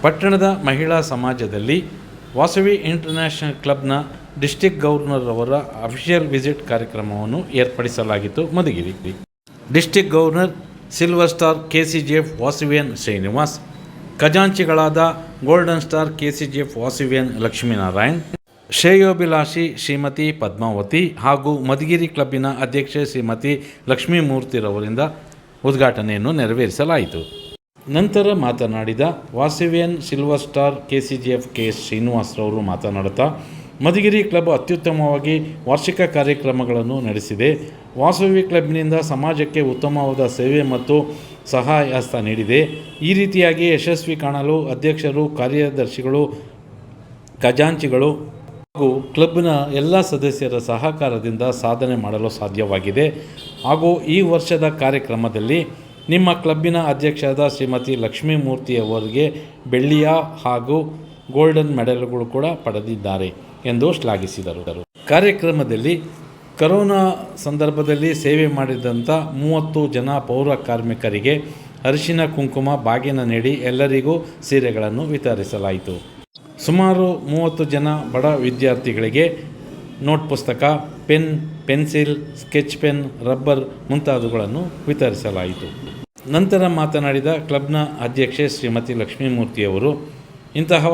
ಪಟ್ಟಣದ ಮಹಿಳಾ ಸಮಾಜದಲ್ಲಿ ವಾಸವಿ ಇಂಟರ್ನ್ಯಾಷನಲ್ ಕ್ಲಬ್ನ ಡಿಸ್ಟ್ರಿಕ್ಟ್ ಗವರ್ನರ್ ಅವರ ಅಫಿಷಿಯಲ್ ವಿಸಿಟ್ ಕಾರ್ಯಕ್ರಮವನ್ನು ಏರ್ಪಡಿಸಲಾಗಿತ್ತು. Madhugiri district governor silver star KCGF Vasavian Srinivas, ಖಜಾಂಚಿಗಳಾದ golden star KCGF Vasavian Lakshminarayan, ಶ್ರೇಯೋಭಿಲಾಷಿ ಶ್ರೀಮತಿ ಪದ್ಮಾವತಿ ಹಾಗೂ ಮಧುಗಿರಿ ಕ್ಲಬ್ಬಿನ ಅಧ್ಯಕ್ಷೆ ಶ್ರೀಮತಿ ಲಕ್ಷ್ಮೀಮೂರ್ತಿರವರಿಂದ ಉದ್ಘಾಟನೆಯನ್ನು ನೆರವೇರಿಸಲಾಯಿತು. ನಂತರ ಮಾತನಾಡಿದ ವಾಸವಿಯನ್ ಸಿಲ್ವರ್ ಸ್ಟಾರ್ KCGF KS ಶ್ರೀನಿವಾಸರವರು ಮಾತನಾಡುತ್ತಾ, ಮಧುಗಿರಿ ಕ್ಲಬ್ ಅತ್ಯುತ್ತಮವಾಗಿ ವಾರ್ಷಿಕ ಕಾರ್ಯಕ್ರಮಗಳನ್ನು ನಡೆಸಿದೆ. ವಾಸವಿ ಕ್ಲಬ್ನಿಂದ ಸಮಾಜಕ್ಕೆ ಉತ್ತಮವಾದ ಸೇವೆ ಮತ್ತು ಸಹಾಯ ಹಸ್ತ ನೀಡಿದೆ. ಈ ರೀತಿಯಾಗಿ ಯಶಸ್ವಿ ಕಾಣಲು ಅಧ್ಯಕ್ಷರು, ಕಾರ್ಯದರ್ಶಿಗಳು, ಖಜಾಂಚಿಗಳು ಹಾಗೂ ಕ್ಲಬ್ನ ಎಲ್ಲ ಸದಸ್ಯರ ಸಹಕಾರದಿಂದ ಸಾಧನೆ ಮಾಡಲು ಸಾಧ್ಯವಾಗಿದೆ. ಹಾಗೂ ಈ ವರ್ಷದ ಕಾರ್ಯಕ್ರಮದಲ್ಲಿ ನಿಮ್ಮ ಕ್ಲಬ್ಬಿನ ಅಧ್ಯಕ್ಷರಾದ ಶ್ರೀಮತಿ ಲಕ್ಷ್ಮೀಮೂರ್ತಿಯವರಿಗೆ ಬೆಳ್ಳಿಯ ಹಾಗೂ ಗೋಲ್ಡನ್ ಮೆಡಲ್ಗಳು ಕೂಡ ಪಡೆದಿದ್ದಾರೆ ಎಂದು ಶ್ಲಾಘಿಸಿದರು. ಕಾರ್ಯಕ್ರಮದಲ್ಲಿ ಕರೋನಾ ಸಂದರ್ಭದಲ್ಲಿ ಸೇವೆ ಮಾಡಿದಂಥ 30 ಜನ ಪೌರ ಕಾರ್ಮಿಕರಿಗೆ ಅರಿಶಿನ ಕುಂಕುಮ ಬಾಗಿನ ನೀಡಿ ಎಲ್ಲರಿಗೂ ಸೀರೆಗಳನ್ನು ವಿತರಿಸಲಾಯಿತು. ಸುಮಾರು 30 ಜನ ಬಡ ವಿದ್ಯಾರ್ಥಿಗಳಿಗೆ ನೋಟ್ ಪುಸ್ತಕ, pen, pencil, sketch pen, rubber ಮುಂತಾದವುಗಳನ್ನು ವಿತರಿಸಲಾಯಿತು. ನಂತರ ಮಾತನಾಡಿದ ಕ್ಲಬ್ನ ಅಧ್ಯಕ್ಷೆ ಶ್ರೀಮತಿ ಲಕ್ಷ್ಮೀಮೂರ್ತಿಯವರು, ಇಂತಹ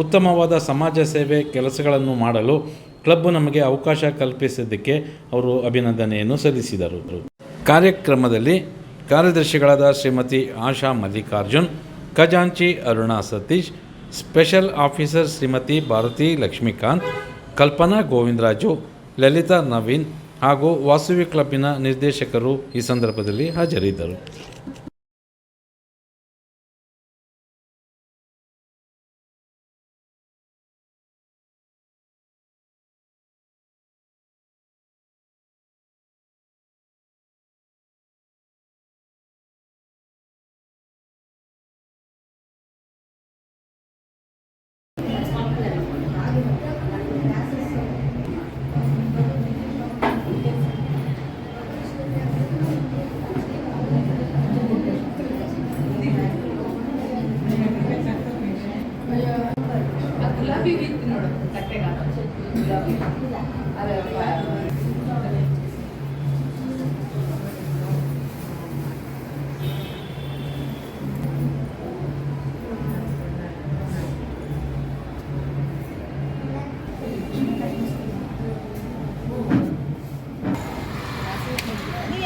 ಉತ್ತಮವಾದ ಸಮಾಜ ಸೇವೆ ಕೆಲಸಗಳನ್ನು ಮಾಡಲು ಕ್ಲಬ್ ನಮಗೆ ಅವಕಾಶ ಕಲ್ಪಿಸಿದ್ದಕ್ಕೆ ಅವರು ಅಭಿನಂದನೆಯನ್ನು ಸಲ್ಲಿಸಿದರು. ಕಾರ್ಯಕ್ರಮದಲ್ಲಿ ಕಾರ್ಯದರ್ಶಿಗಳಾದ ಶ್ರೀಮತಿ ಆಶಾ ಮಲ್ಲಿಕಾರ್ಜುನ್, ಖಜಾಂಚಿ ಅರುಣಾ ಸತೀಶ್, ಸ್ಪೆಷಲ್ ಆಫೀಸರ್ ಶ್ರೀಮತಿ ಭಾರತಿ ಲಕ್ಷ್ಮೀಕಾಂತ್, ಕಲ್ಪನಾ ಗೋವಿಂದರಾಜು, ಲಲಿತಾ ನವೀನ್ ಹಾಗೂ ವಾಸವಿ ಕ್ಲಬ್ಬಿನ ನಿರ್ದೇಶಕರು ಈ ಸಂದರ್ಭದಲ್ಲಿ ಹಾಜರಿದ್ದರು.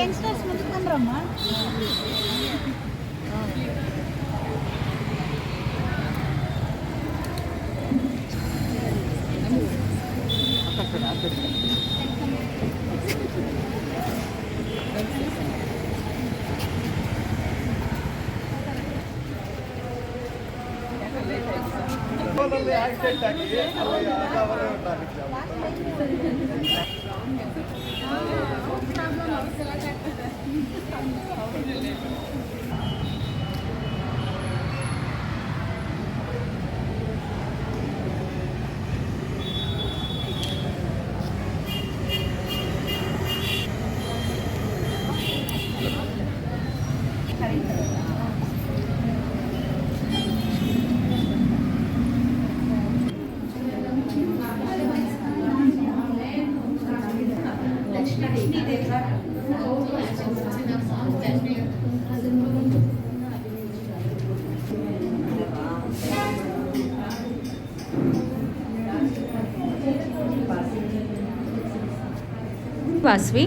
ಯಂಗ್ಸ್ಟರ್ಸ್ ಮುಂದ್ಕೊಂಡ್ರಮ್ಮ ವಾಸವಿ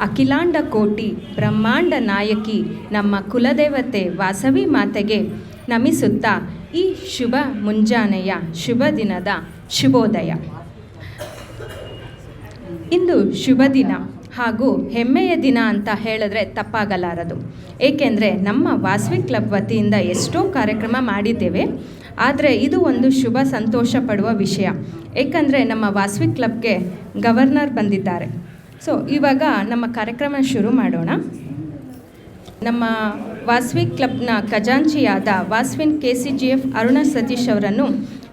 ಅಖಿಲಾಂಡ ಕೋಟಿ ಬ್ರಹ್ಮಾಂಡ ನಾಯಕಿ ನಮ್ಮ ಕುಲದೇವತೆ ವಾಸವಿ ಮಾತೆಗೆ ನಮಿಸುತ್ತಾ ಈ ಶುಭ ಮುಂಜಾನೆಯ ಶುಭ ದಿನದ ಶುಭೋದಯ. ಇಂದು ಶುಭ ದಿನ ಹಾಗೂ ಹೆಮ್ಮೆಯ ದಿನ ಅಂತ ಹೇಳಿದ್ರೆ ತಪ್ಪಾಗಲಾರದು. ಏಕೆಂದರೆ ನಮ್ಮ ವಾಸವಿ ಕ್ಲಬ್ ವತಿಯಿಂದ ಎಷ್ಟೋ ಕಾರ್ಯಕ್ರಮ ಮಾಡಿದ್ದೇವೆ. ಆದರೆ ಇದು ಒಂದು ಶುಭ ಸಂತೋಷ ಪಡುವ ವಿಷಯ. ಏಕೆಂದರೆ ನಮ್ಮ ವಾಸವಿ ಕ್ಲಬ್ಗೆ ಗವರ್ನರ್ ಬಂದಿದ್ದಾರೆ. ಸೊ ಇವಾಗ ನಮ್ಮ ಕಾರ್ಯಕ್ರಮ ಶುರು ಮಾಡೋಣ. ನಮ್ಮ ವಾಸವಿ ಕ್ಲಬ್ನ ಖಜಾಂಚಿಯಾದ ವಾಸವಿನ್ KCGF ಅರುಣಾ ಸತೀಶ್ ಅವರನ್ನು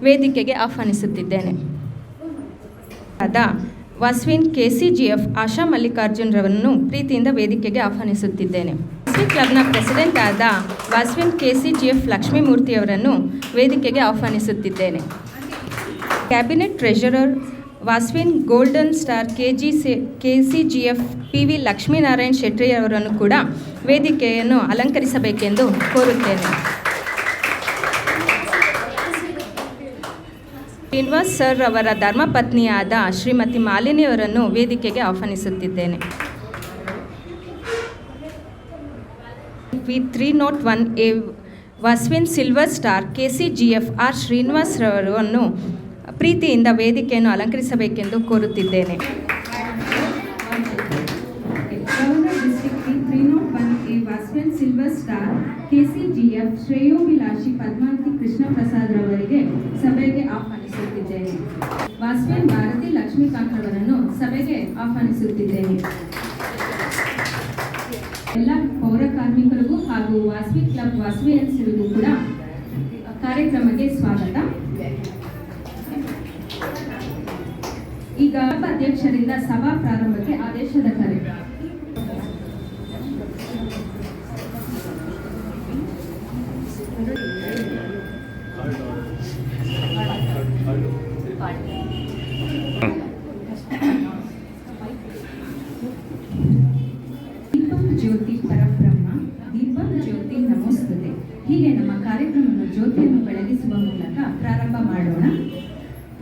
ವೇದಿಕೆಗೆ ಆಹ್ವಾನಿಸುತ್ತಿದ್ದೇನೆ. ವಾಸವಿನ್ KCGF ಆಶಾ ಮಲ್ಲಿಕಾರ್ಜುನ್ ರವರನ್ನು ಪ್ರೀತಿಯಿಂದ ವೇದಿಕೆಗೆ ಆಹ್ವಾನಿಸುತ್ತಿದ್ದೇನೆ. ವಾಸವಿ ಕ್ಲಬ್ನ ಪ್ರೆಸಿಡೆಂಟ್ ಆದ ವಾಸವಿನ್ KCGF ಲಕ್ಷ್ಮೀಮೂರ್ತಿಯವರನ್ನು ವೇದಿಕೆಗೆ ಆಹ್ವಾನಿಸುತ್ತಿದ್ದೇನೆ. Cabinet treasurer Vasavian golden star KCGF PV Lakshminarayan ಶೆಟ್ಟಿಯವರನ್ನು ಕೂಡ ವೇದಿಕೆಯನ್ನು ಅಲಂಕರಿಸಬೇಕೆಂದು ಕೋರುತ್ತೇನೆ. ಶ್ರೀನಿವಾಸ್ ಸರ್ ಅವರ ಧರ್ಮಪತ್ನಿಯಾದ ಶ್ರೀಮತಿ ಮಾಲಿನಿಯವರನ್ನು ವೇದಿಕೆಗೆ ಆಹ್ವಾನಿಸುತ್ತಿದ್ದೇನೆ. V301A Vasavian silver star KCGF R Srinivas ರವರನ್ನು ಪ್ರೀತಿಯಿಂದ ವೇದಿಕೆಯನ್ನು ಅಲಂಕರಿಸಬೇಕೆಂದು ಕೋರುತ್ತಿದ್ದೇನೆ. ವಾಸವಿನ್ ಸಿಲ್ವರ್ ಸ್ಟಾರ್ KCGF ಶ್ರೇಯೋಭಿಲಾಷಿ ಪದ್ಮಾವತಿ ಕೃಷ್ಣ ಪ್ರಸಾದ್ ರವರಿಗೆ ಸಭೆಗೆ ಆಹ್ವಾನಿಸುತ್ತಿದ್ದೇನೆ. ವಾಸವಿನ್ ಭಾರತಿ ಲಕ್ಷ್ಮೀಕಾಂತ್ ಅವರನ್ನು ಸಭೆಗೆ ಆಹ್ವಾನಿಸುತ್ತಿದ್ದೇನೆ. ಎಲ್ಲ ಪೌರ ಕಾರ್ಮಿಕರಿಗೂ ಹಾಗೂ ವಾಸವಿ ಕ್ಲಬ್ ವಾಸವಿಯನ್ಸರಿಗೂ ಕೂಡ ಕಾರ್ಯಕ್ರಮಕ್ಕೆ ಸ್ವಾಗತ. ಈಗ ಅಧ್ಯಕ್ಷರಿಂದ ಸಭಾ ಪ್ರಾರಂಭಕ್ಕೆ ಆದೇಶದ ಕರೆ. ಜ್ಯೋತಿ ಪರಬ್ರಹ್ಮ, ದೀಪಂ ಜ್ಯೋತಿ ನಮೋಸ್ತುತೆ. ಹೀಗೆ ನಮ್ಮ ಕಾರ್ಯಕ್ರಮವನ್ನು ಜ್ಯೋತಿಯನ್ನು ಬೆಳಗಿಸುವ ಮೂಲಕ ಪ್ರಾರಂಭ ಮಾಡೋಣ.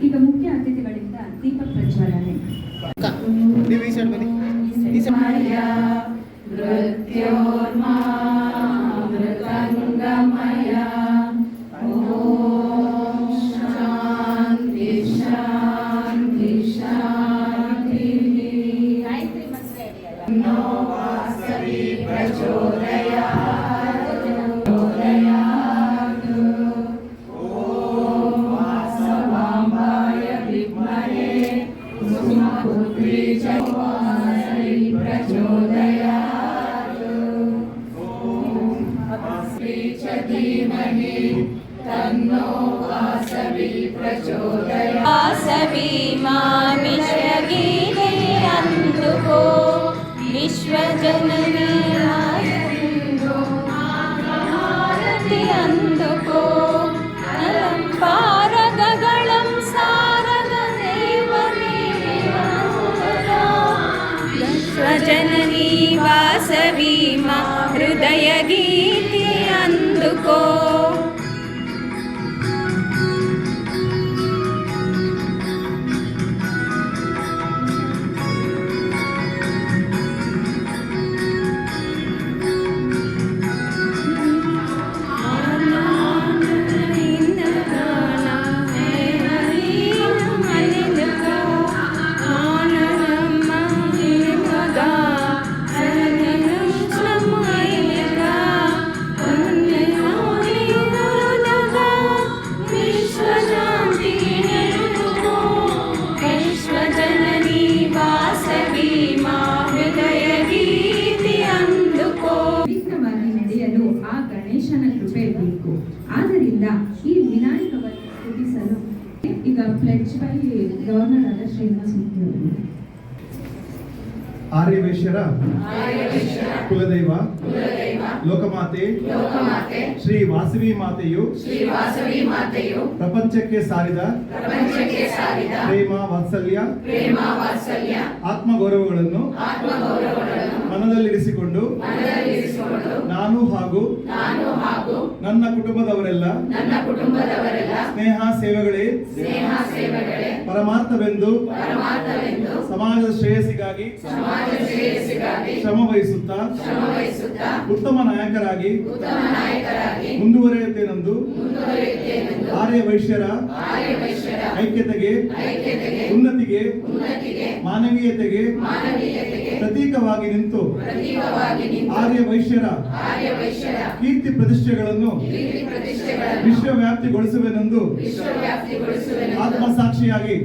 ಈಗ ಮುಖ್ಯ ಅತಿಥಿಗಳಿಂದ ದೀಪ ಪ್ರಜ್ವಲನೆ. వాసవి మామిషగీతే అందుకో విశ్వజననీ హారతి అందుకో నలం పారగగళం సారద విశ్వజననీ వాసవి మా హృదయ గీతి అందుకో. ಆದ್ದರಿಂದ ಈ ವಿನಾಯಕವನ್ನು ಸ್ತುತಿಸಲು ಈಗ ಪ್ಲೆಡ್ಜ್ ಬೈ ಗವರ್ನರ್ ಆದ ಶ್ರೀನಿವಾಸ್ ಮೂರ್ತಿ ಅವರು. ಆರ್ಯವೈಶ್ಯರ ಕುಲದೈವ ಲೋಕಮಾತೆ ಶ್ರೀ ವಾಸವಿ ಮಾತೆಯು ಪ್ರಪಂಚಕ್ಕೆ ಸಾರಿದ ಪ್ರೇಮ ವಾತ್ಸಲ್ಯ ಆತ್ಮಗೌರವಗಳನ್ನು ಮನದಲ್ಲಿರಿಸಿಕೊಂಡು ನಾನು ಹಾಗೂ ನನ್ನ ಕುಟುಂಬದವರೆಲ್ಲ ಸ್ನೇಹ ಸೇವೆಗಳೇ ಪರಮಾರ್ಥವೆಂದು ಸಮಾಜದ ಶ್ರೇಯಸ್ಸಿಗಾಗಿ ಶ್ರಮ ವಹಿಸುತ್ತಾ ಉತ್ತಮ ನಾಯಕರಾಗಿ ಮುಂದುವರಿಯುತ್ತೇನೆಂದು ಆರ್ಯ ವೈಶ್ಯರ ಐಕ್ಯತೆಗೆ ಉನ್ನತಿಗೆ ಮಾನವೀಯತೆಗೆ ಪ್ರತೀಕವಾಗಿ ನಿಂತು ಆರ್ಯ ವೈಶ್ಯರ ಕೀರ್ತಿ ಪ್ರತಿಷ್ಠೆಗಳನ್ನು ವಿಶ್ವವ್ಯಾಪ್ತಿಗೊಳಿಸುವೆನೆಂದು ಆತ್ಮಸಾಕ್ಷಿಯಾಗಿ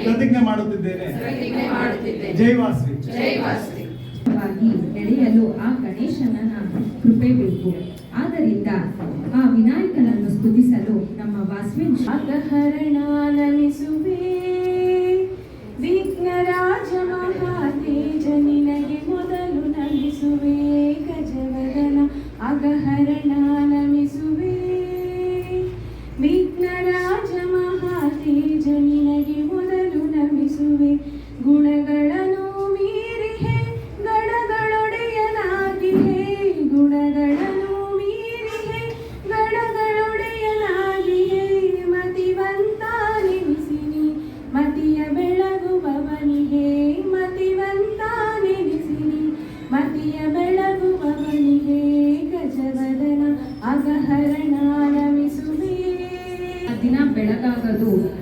ಪ್ರತಿಜ್ಞೆ ಮಾಡುತ್ತಿದ್ದೇನೆ. ಜೈ ವಾಸವಿ. ನಡೆಯಲು ಆ ಗಣೇಶನ ಕೃಪೆ ಬೇಕು. ಆದ್ದರಿಂದ ಆ ವಿನಾಯಕನನ್ನು ಸ್ತುತಿಸಲು ನಮ್ಮ ವಾಸವಿನ್ ಶಾಕಹರಣ ನಮಿಸುವೆ ವಿಘ್ನರಾಜ ಮಹಾತೇಜ ನಿನಗೆ ಮೊದಲು ನಮಿಸುವೆ ಗಜ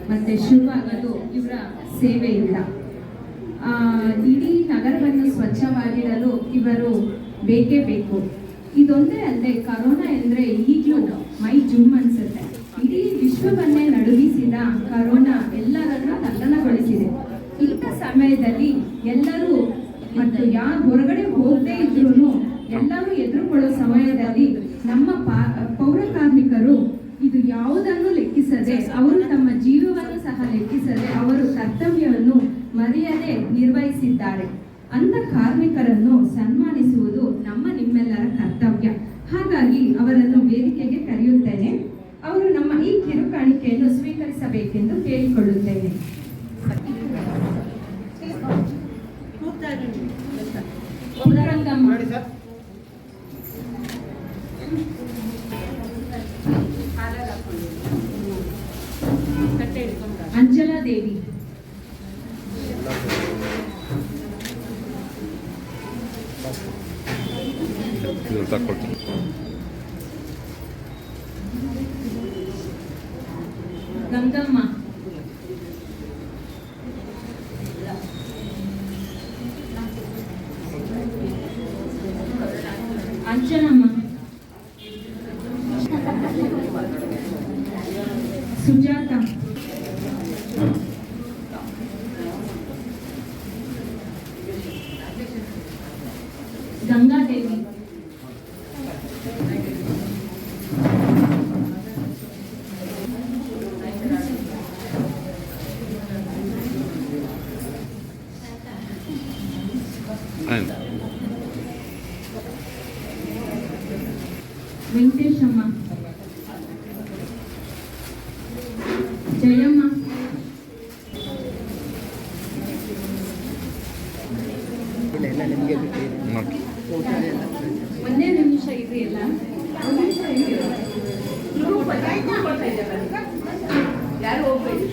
ಮತ್ತು ಶುರುವಾಗೋದು ಇವರ ಸೇವೆಯಿಂದ. ಇಡೀ ನಗರವನ್ನು ಸ್ವಚ್ಛವಾಗಿಡಲು ಇವರು ಬೇಕೇ ಬೇಕು. ಇದೊಂದೇ ಅಲ್ಲದೆ ಕರೋನಾ ಎಂದರೆ ಈಗಲೂ ಮೈ ಜುಮ್ ಅನ್ಸುತ್ತೆ. ಇಡೀ ವಿಶ್ವವನ್ನೇ ನಡುಗಿಸಿದ ಕರೋನಾ ಎಲ್ಲರನ್ನ ತಲ್ಲಣಗೊಳಿಸಿದೆ. ಇಂಥ ಸಮಯದಲ್ಲಿ ಎಲ್ಲರೂ ಮತ್ತು ಯಾರು ಹೊರಗಡೆ ಹೋಗದೇ ಇದ್ರೂ ಎಲ್ಲರೂ ಎದುರುಕೊಳ್ಳೋ ಸಮಯದಲ್ಲಿ ನಮ್ಮ ಪೌರ ಕಾರ್ಮಿಕರು ಇದು ಯಾವುದನ್ನು ಲೆಕ್ಕಿಸದೆ, ಅವರು ತಮ್ಮ ಜೀವವನ್ನು ಸಹ ಲೆಕ್ಕಿಸದೆ ಅವರು ಕರ್ತವ್ಯವನ್ನು ಮರೆಯದೆ ನಿರ್ವಹಿಸಿದ್ದಾರೆ. ಅಂಥ ಕಾರ್ಮಿಕರನ್ನು ಸನ್ಮಾನಿಸುವುದು ನಿಮ್ಮೆಲ್ಲರ ಕರ್ತವ್ಯ. ಹಾಗಾಗಿ ಅವರನ್ನು ವೇದಿಕೆಗೆ ಕರೆಯುತ್ತೇನೆ. ಅವರು ನಮ್ಮ ಈ ಕಿರುಕಾಣಿಕೆಯನ್ನು ಸ್ವೀಕರಿಸಬೇಕೆಂದು ಕೇಳಿಕೊಳ್ಳುತ್ತೇನೆ. ಅಂಜಲಾ ದೇವಿ, ಗಂಗಮ್ಮ, ಅಂಜನಮ್ಮ, ಸುಜಾತ, ಗಂಗಾದೇವಿ, ವೆಂಕಟೇಶಮ್ಮ, ಜಯಮ್ಮ, ಒಂದೇ ನಿಮಿಷ ಇರಿ. ಎಲ್ಲ ಯಾರು ಹೋಗ್ಬೇಡಿ.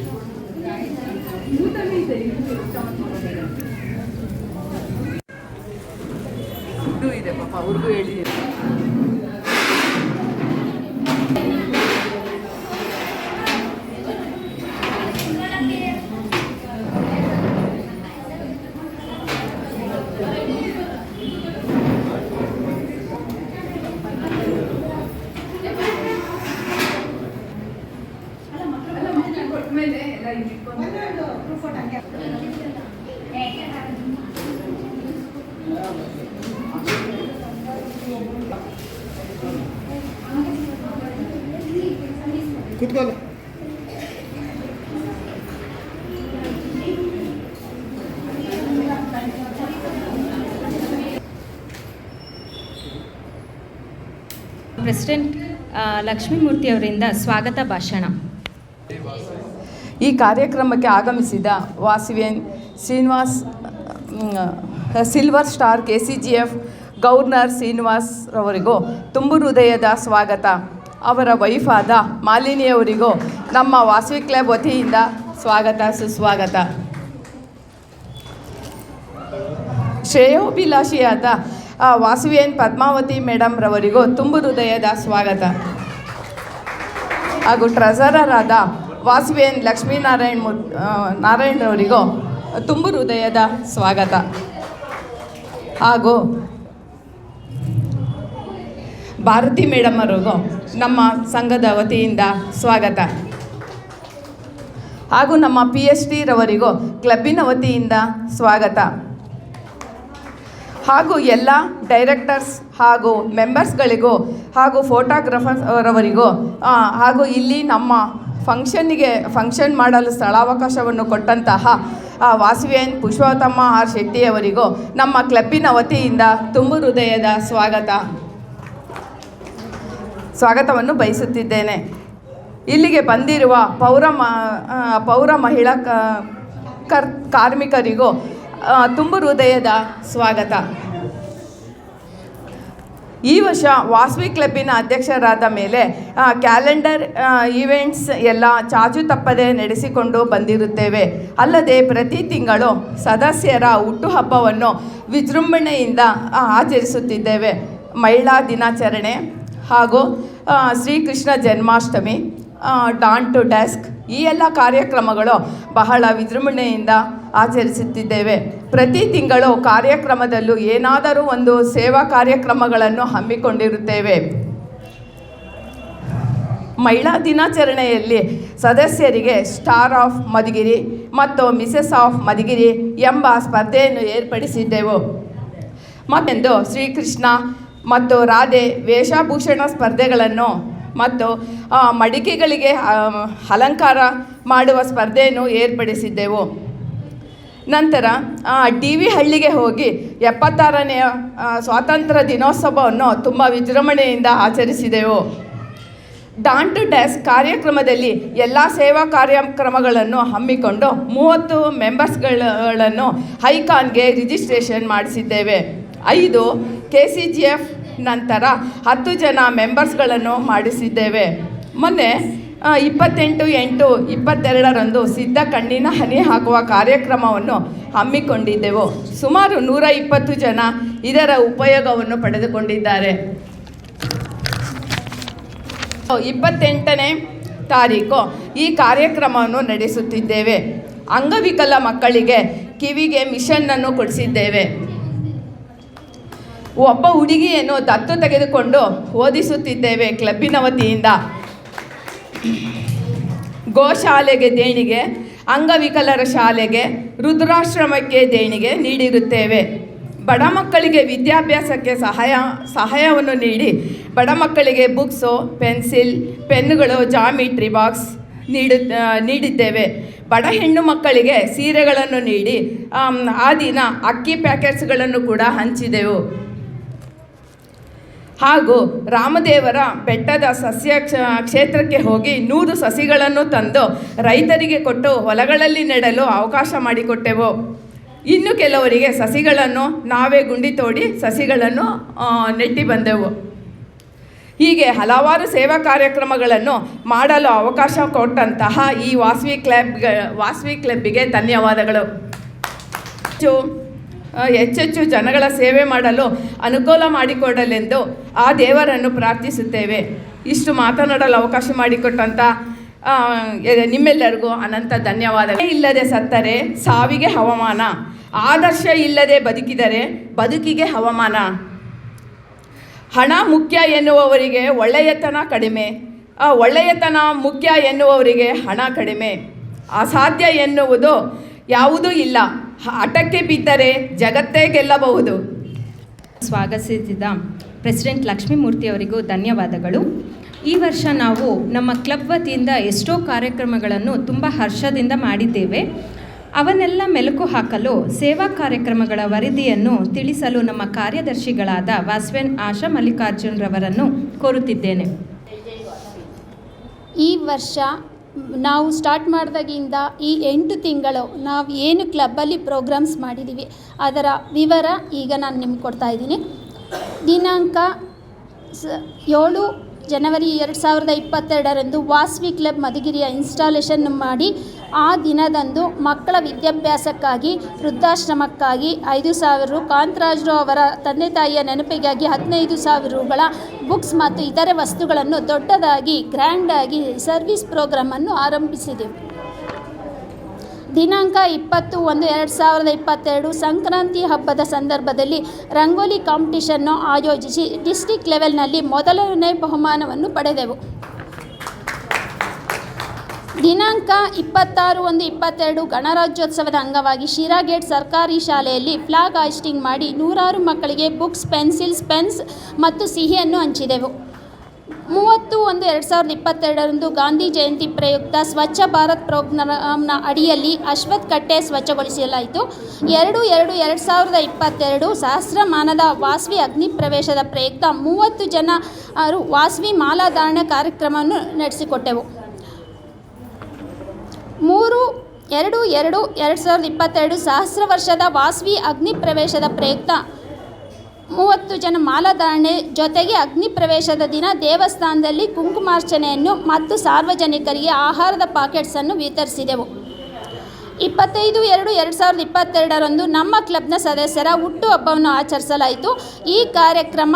ಫುಡ್ಡು ಇದೆ ಪಾಪ, ಅವ್ರಿಗೂ ಹೇಳಿದ್ದೀರಿ. ಕೂತ್ಕೊಳ್ಳ. ಪ್ರೆಸಿಡೆಂಟ್ ಲಕ್ಷ್ಮೀಮೂರ್ತಿ ಅವರಿಂದ ಸ್ವಾಗತ ಭಾಷಣ. ಈ ಕಾರ್ಯಕ್ರಮಕ್ಕೆ ಆಗಮಿಸಿದ Vasavian Srinivas, silver star KCGF governor Srinivas ರವರಿಗೂ ತುಂಬು ಹೃದಯದ ಸ್ವಾಗತ. ಅವರ ವೈಫಾದ ಮಾಲಿನಿಯವರಿಗೂ ನಮ್ಮ ವಾಸವಿ ಕ್ಲಬ್ ವತಿಯಿಂದ ಸ್ವಾಗತ ಸುಸ್ವಾಗತ. ಶ್ರೇಯೋಭಿಲಾಷಿಯಾದ ವಾಸವಿಯನ್ ಪದ್ಮಾವತಿ ಮೇಡಮ್ ರವರಿಗೂ ತುಂಬು ಹೃದಯದ ಸ್ವಾಗತ. ಹಾಗೂ ಟ್ರೆಸರರ್ ಆದ ವಾಸವಿಯನ್ ನಾರಾಯಣರವರಿಗೂ ತುಂಬು ಹೃದಯದ ಸ್ವಾಗತ. ಹಾಗೂ ಭಾರತಿ ಮೇಡಮ್ ಅವರಿಗೂ ನಮ್ಮ ಸಂಘದ ವತಿಯಿಂದ ಸ್ವಾಗತ. ಹಾಗೂ ನಮ್ಮ PhD ರವರಿಗೂ ಕ್ಲಬ್ಬಿನ ವತಿಯಿಂದ ಸ್ವಾಗತ. ಹಾಗೂ ಎಲ್ಲ ಡೈರೆಕ್ಟರ್ಸ್ ಹಾಗೂ ಮೆಂಬರ್ಸ್ಗಳಿಗೂ ಹಾಗೂ ಫೋಟೋಗ್ರಾಫರ್ಸ್ ಅವರವರಿಗೂ ಹಾಗೂ ಇಲ್ಲಿ ನಮ್ಮ ಫಂಕ್ಷನ್ ಮಾಡಲು ಸ್ಥಳಾವಕಾಶವನ್ನು ಕೊಟ್ಟಂತಹ ವಾಸವಿಯನ್ ಪುಷ್ಪೋತ್ತಮ R ಶೆಟ್ಟಿಯವರಿಗೂ ನಮ್ಮ ಕ್ಲಬ್ಬಿನ ವತಿಯಿಂದ ತುಂಬು ಹೃದಯದ ಸ್ವಾಗತವನ್ನು ಬಯಸುತ್ತಿದ್ದೇನೆ. ಇಲ್ಲಿಗೆ ಬಂದಿರುವ ಪೌರ ಮಹಿಳಾ ಕಾರ್ಮಿಕರಿಗೂ ತುಂಬು ಹೃದಯದ ಸ್ವಾಗತ. ಈ ವರ್ಷ ವಾಸವಿ ಕ್ಲಬ್ಬಿನ ಅಧ್ಯಕ್ಷರಾದ ಮೇಲೆ ಕ್ಯಾಲೆಂಡರ್ ಈವೆಂಟ್ಸ್ ಎಲ್ಲ ಚಾಚು ತಪ್ಪದೆ ನಡೆಸಿಕೊಂಡು ಬಂದಿರುತ್ತೇವೆ. ಅಲ್ಲದೆ ಪ್ರತಿ ತಿಂಗಳು ಸದಸ್ಯರ ಹುಟ್ಟುಹಬ್ಬವನ್ನು ವಿಜೃಂಭಣೆಯಿಂದ ಆಚರಿಸುತ್ತಿದ್ದೇವೆ. ಮಹಿಳಾ ದಿನಾಚರಣೆ ಹಾಗೂ Shrikrishna Janmashtami, dawn to dusk, ಈ ಎಲ್ಲ ಕಾರ್ಯಕ್ರಮಗಳು ಬಹಳ ವಿಜೃಂಭಣೆಯಿಂದ ಆಚರಿಸುತ್ತಿದ್ದೇವೆ. ಪ್ರತಿ ತಿಂಗಳು ಕಾರ್ಯಕ್ರಮದಲ್ಲೂ ಏನಾದರೂ ಒಂದು ಸೇವಾ ಕಾರ್ಯಕ್ರಮಗಳನ್ನು ಹಮ್ಮಿಕೊಂಡಿರುತ್ತೇವೆ. ಮಹಿಳಾ ದಿನಾಚರಣೆಯಲ್ಲಿ ಸದಸ್ಯರಿಗೆ ಸ್ಟಾರ್ ಆಫ್ ಮಧುಗಿರಿ ಮತ್ತು ಮಿಸೆಸ್ ಆಫ್ ಮಧುಗಿರಿ ಎಂಬ ಸ್ಪರ್ಧೆಯನ್ನು ಏರ್ಪಡಿಸಿದ್ದೆವು. ಮತ್ತೊಂದು ಶ್ರೀಕೃಷ್ಣ ಮತ್ತು ರಾಧೆ ವೇಷಭೂಷಣ ಸ್ಪರ್ಧೆಗಳನ್ನು ಮತ್ತು ಮಡಿಕೆಗಳಿಗೆ ಅಲಂಕಾರ ಮಾಡುವ ಸ್ಪರ್ಧೆಯನ್ನು ಏರ್ಪಡಿಸಿದ್ದೆವು. ನಂತರ ಡಿ ವಿ ಹಳ್ಳಿಗೆ ಹೋಗಿ 76ನೇ ಸ್ವಾತಂತ್ರ್ಯ ದಿನೋತ್ಸವವನ್ನು ತುಂಬ ವಿಜೃಂಭಣೆಯಿಂದ ಆಚರಿಸಿದೆವು. ಡಾನ್ ಟು ಡೆಸ್ಕ್ ಕಾರ್ಯಕ್ರಮದಲ್ಲಿ ಎಲ್ಲ ಸೇವಾ ಕಾರ್ಯಕ್ರಮಗಳನ್ನು ಹಮ್ಮಿಕೊಂಡು 30 ಮೆಂಬರ್ಸ್ಗಳನ್ನು ಐಕಾನ್ಗೆ ರಿಜಿಸ್ಟ್ರೇಷನ್ ಮಾಡಿಸಿದ್ದೇವೆ. 5 KCGF ನಂತರ 10 ಜನ ಮೆಂಬರ್ಸ್ಗಳನ್ನು ಮಾಡಿಸಿದ್ದೇವೆ. ಮೊನ್ನೆ 28/8/22ರಂದು ಸಿದ್ಧ ಕಣ್ಣಿನ ಹನಿ ಹಾಕುವ ಕಾರ್ಯಕ್ರಮವನ್ನು ಹಮ್ಮಿಕೊಂಡಿದ್ದೆವು. ಸುಮಾರು 120 ಜನ ಇದರ ಉಪಯೋಗವನ್ನು ಪಡೆದುಕೊಂಡಿದ್ದಾರೆ. 28ನೇ ತಾರೀಕು ಈ ಕಾರ್ಯಕ್ರಮವನ್ನು ನಡೆಸುತ್ತಿದ್ದೇವೆ. ಅಂಗವಿಕಲ ಮಕ್ಕಳಿಗೆ ಕಿವಿಗೆ ಮಿಷನ್ನನ್ನು ಕೊಡಿಸಿದ್ದೇವೆ. ಒಬ್ಬ ಹುಡುಗಿಯನ್ನು ದತ್ತು ತೆಗೆದುಕೊಂಡು ಓದಿಸುತ್ತಿದ್ದೇವೆ ಕ್ಲಬ್ಬಿನ ವತಿಯಿಂದ. ಗೋಶಾಲೆಗೆ ದೇಣಿಗೆ, ಅಂಗವಿಕಲರ ಶಾಲೆಗೆ, ವೃದ್ಧಾಶ್ರಮಕ್ಕೆ ದೇಣಿಗೆ ನೀಡಿರುತ್ತೇವೆ. ಬಡ ಮಕ್ಕಳಿಗೆ ವಿದ್ಯಾಭ್ಯಾಸಕ್ಕೆ ಸಹಾಯವನ್ನು ನೀಡಿ ಬಡ ಮಕ್ಕಳಿಗೆ ಬುಕ್ಸು, ಪೆನ್ಸಿಲ್, ಪೆನ್ನುಗಳು, ಜಾಮಿಟ್ರಿ ಬಾಕ್ಸ್ ನೀಡಿದ್ದೇವೆ. ಬಡ ಹೆಣ್ಣು ಮಕ್ಕಳಿಗೆ ಸೀರೆಗಳನ್ನು ನೀಡಿ ಆ ದಿನ ಅಕ್ಕಿ ಪ್ಯಾಕೆಟ್ಸ್ಗಳನ್ನು ಕೂಡ ಹಂಚಿದೆವು. ಹಾಗೂ ರಾಮದೇವರ ಬೆಟ್ಟದ ಸಸ್ಯ ಕ್ಷೇತ್ರಕ್ಕೆ ಹೋಗಿ 100 ಸಸಿಗಳನ್ನು ತಂದು ರೈತರಿಗೆ ಕೊಟ್ಟು ಹೊಲಗಳಲ್ಲಿ ನೆಡಲು ಅವಕಾಶ ಮಾಡಿಕೊಟ್ಟೆವು. ಇನ್ನು ಕೆಲವರಿಗೆ ಸಸಿಗಳನ್ನು ನಾವೇ ಗುಂಡಿ ತೋಡಿ ಸಸಿಗಳನ್ನು ನೆಟ್ಟಿ ಬಂದೆವು. ಹೀಗೆ ಹಲವಾರು ಸೇವಾ ಕಾರ್ಯಕ್ರಮಗಳನ್ನು ಮಾಡಲು ಅವಕಾಶ ಕೊಟ್ಟಂತಹ ಈ ವಾಸವಿ ಕ್ಲಬ್ಬಿಗೆ ಧನ್ಯವಾದಗಳು. ಹೆಚ್ಚೆಚ್ಚು ಜನಗಳ ಸೇವೆ ಮಾಡಲು ಅನುಕೂಲ ಮಾಡಿಕೊಡಲೆಂದು ಆ ದೇವರನ್ನು ಪ್ರಾರ್ಥಿಸುತ್ತೇವೆ. ಇಷ್ಟು ಮಾತನಾಡಲು ಅವಕಾಶ ಮಾಡಿಕೊಟ್ಟಂಥ ನಿಮ್ಮೆಲ್ಲರಿಗೂ ಅನಂತ ಧನ್ಯವಾದಗಳು. ಇಲ್ಲದೆ ಸತ್ತರೆ ಸಾವಿಗೆ ಹವಾಮಾನ, ಆದರ್ಶ ಇಲ್ಲದೆ ಬದುಕಿದರೆ ಬದುಕಿಗೆ ಹವಾಮಾನ. ಹಣ ಮುಖ್ಯ ಎನ್ನುವವರಿಗೆ ಒಳ್ಳೆಯತನ ಕಡಿಮೆ, ಒಳ್ಳೆಯತನ ಮುಖ್ಯ ಎನ್ನುವವರಿಗೆ ಹಣ ಕಡಿಮೆ. ಅಸಾಧ್ಯ ಎನ್ನುವುದು ಯಾವುದೂ ಇಲ್ಲ, ಹಠಕ್ಕೆ ಬಿದ್ದರೆ ಜಗತ್ತೇ ಗೆಲ್ಲಬಹುದು. ಸ್ವಾಗತಿಸಿದ ಪ್ರೆಸಿಡೆಂಟ್ ಲಕ್ಷ್ಮೀಮೂರ್ತಿಯವರಿಗೂ ಧನ್ಯವಾದಗಳು. ಈ ವರ್ಷ ನಾವು ನಮ್ಮ ಕ್ಲಬ್ ವತಿಯಿಂದ ಎಷ್ಟೋ ಕಾರ್ಯಕ್ರಮಗಳನ್ನು ತುಂಬ ಹರ್ಷದಿಂದ ಮಾಡಿದ್ದೇವೆ. ಅವನ್ನೆಲ್ಲ ಮೆಲುಕು ಹಾಕಲು ಸೇವಾ ಕಾರ್ಯಕ್ರಮಗಳ ವರದಿಯನ್ನು ತಿಳಿಸಲು ನಮ್ಮ ಕಾರ್ಯದರ್ಶಿಗಳಾದ ವಾಸವಿ ಆಶಾ ಮಲ್ಲಿಕಾರ್ಜುನ್ರವರನ್ನು ಕೋರುತ್ತಿದ್ದೇನೆ. ಈ ವರ್ಷ ನಾವು ಸ್ಟಾರ್ಟ್ ಮಾಡಿದಾಗಿಂದ ಈ 8 ತಿಂಗಳು ನಾವು ಏನು ಕ್ಲಬ್ಬಲ್ಲಿ ಪ್ರೋಗ್ರಾಮ್ಸ್ ಮಾಡಿದ್ದೀವಿ ಅದರ ವಿವರ ಈಗ ನಾನು ನಿಮ್ಗೆ ಕೊಡ್ತಾ ಇದ್ದೀನಿ. ದಿನಾಂಕ 7 ಜನವರಿ 2022ರಂದು ವಾಸವಿ ಕ್ಲಬ್ ಮಧುಗಿರಿಯ ಇನ್ಸ್ಟಾಲೇಷನ್ ಮಾಡಿ ಆ ದಿನದಂದು ಮಕ್ಕಳ ವಿದ್ಯಾಭ್ಯಾಸಕ್ಕಾಗಿ, ವೃದ್ಧಾಶ್ರಮಕ್ಕಾಗಿ 5,000 ರು, ಕಾಂತರಾಜರು ಅವರ ತಂದೆ ತಾಯಿಯ ನೆನಪಿಗಾಗಿ 15,000 ರುಗಳ ಬುಕ್ಸ್ ಮತ್ತು ಇತರೆ ವಸ್ತುಗಳನ್ನು ದೊಡ್ಡದಾಗಿ ಗ್ರ್ಯಾಂಡಾಗಿ ಸರ್ವಿಸ್ ಪ್ರೋಗ್ರಾಮನ್ನು ಆರಂಭಿಸಿದೆವು. ದಿನಾಂಕ 20/1/2022 ಸಂಕ್ರಾಂತಿ ಹಬ್ಬದ ಸಂದರ್ಭದಲ್ಲಿ ರಂಗೋಲಿ ಕಾಂಪಿಟಿಷನ್ನು ಆಯೋಜಿಸಿ ಡಿಸ್ಟ್ರಿಕ್ಟ್ ಲೆವೆಲ್ನಲ್ಲಿ ಮೊದಲನೇ ಬಹುಮಾನವನ್ನು ಪಡೆದೆವು. ದಿನಾಂಕ 26/1/22 ಗಣರಾಜ್ಯೋತ್ಸವದ ಅಂಗವಾಗಿ ಶಿರಾಗೇಟ್ ಸರ್ಕಾರಿ ಶಾಲೆಯಲ್ಲಿ ಫ್ಲಾಗ್ ಹಾಯಿಸ್ಟಿಂಗ್ ಮಾಡಿ 100 ಮಕ್ಕಳಿಗೆ ಬುಕ್ಸ್, ಪೆನ್ಸಿಲ್ಸ್, ಪೆನ್ಸ್ ಮತ್ತು ಸಿಹಿಯನ್ನು ಹಂಚಿದೆವು. 30/1/2022ರಂದು ಗಾಂಧಿ ಜಯಂತಿ ಪ್ರಯುಕ್ತ ಸ್ವಚ್ಛ ಭಾರತ್ ಪ್ರೋಗ್ರಾಂನ ಅಡಿಯಲ್ಲಿ ಅಶ್ವತ್ಥ ಕಟ್ಟೆ ಸ್ವಚ್ಛಗೊಳಿಸಲಾಯಿತು. 2/2/2022 ಸಹಸ್ರಮಾನದ ವಾಸವಿ ಅಗ್ನಿ ಪ್ರವೇಶದ ಪ್ರಯುಕ್ತ 30 ಜನ ವಾಸವಿ ಮಾಲಾಧಾರಣೆ ಕಾರ್ಯಕ್ರಮವನ್ನು ನಡೆಸಿಕೊಟ್ಟೆವು. 3/2/2022 ಸಹಸ್ರ ವರ್ಷದ ವಾಸವಿ ಅಗ್ನಿ ಪ್ರವೇಶದ ಪ್ರಯುಕ್ತ 30 ಜನ ಮಾಲಾಧಾರಣೆ ಜೊತೆಗೆ ಅಗ್ನಿ ಪ್ರವೇಶದ ದಿನ ದೇವಸ್ಥಾನದಲ್ಲಿ ಕುಂಕುಮಾರ್ಚನೆಯನ್ನು ಮತ್ತು ಸಾರ್ವಜನಿಕರಿಗೆ ಆಹಾರದ ಪಾಕೆಟ್ಸನ್ನು ವಿತರಿಸಿದೆವು. 25/2/2022 ನಮ್ಮ ಕ್ಲಬ್ನ ಸದಸ್ಯರ ಹುಟ್ಟುಹಬ್ಬವನ್ನು ಆಚರಿಸಲಾಯಿತು. ಈ ಕಾರ್ಯಕ್ರಮ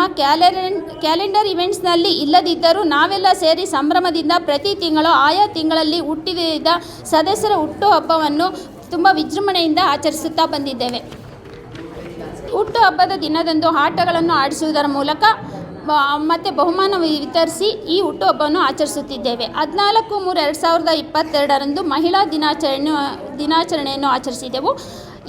ಕ್ಯಾಲೆಂಡರ್ ಇವೆಂಟ್ಸ್ನಲ್ಲಿ ಇಲ್ಲದಿದ್ದರೂ ನಾವೆಲ್ಲ ಸೇರಿ ಸಂಭ್ರಮದಿಂದ ಪ್ರತಿ ತಿಂಗಳು ಆಯಾ ತಿಂಗಳಲ್ಲಿ ಹುಟ್ಟಿದ ಸದಸ್ಯರ ಹುಟ್ಟುಹಬ್ಬವನ್ನು ತುಂಬ ವಿಜೃಂಭಣೆಯಿಂದ ಆಚರಿಸುತ್ತಾ ಬಂದಿದ್ದೇವೆ. ಹುಟ್ಟುಹಬ್ಬದ ದಿನದಂದು ಆಟಗಳನ್ನು ಆಡಿಸುವುದರ ಮೂಲಕ ಮತ್ತು ಬಹುಮಾನ ವಿತರಿಸಿ ಈ ಹುಟ್ಟುಹಬ್ಬವನ್ನು ಆಚರಿಸುತ್ತಿದ್ದೇವೆ. 14/3/2022 ಮಹಿಳಾ ದಿನಾಚರಣೆಯನ್ನು ಆಚರಿಸಿದೆವು.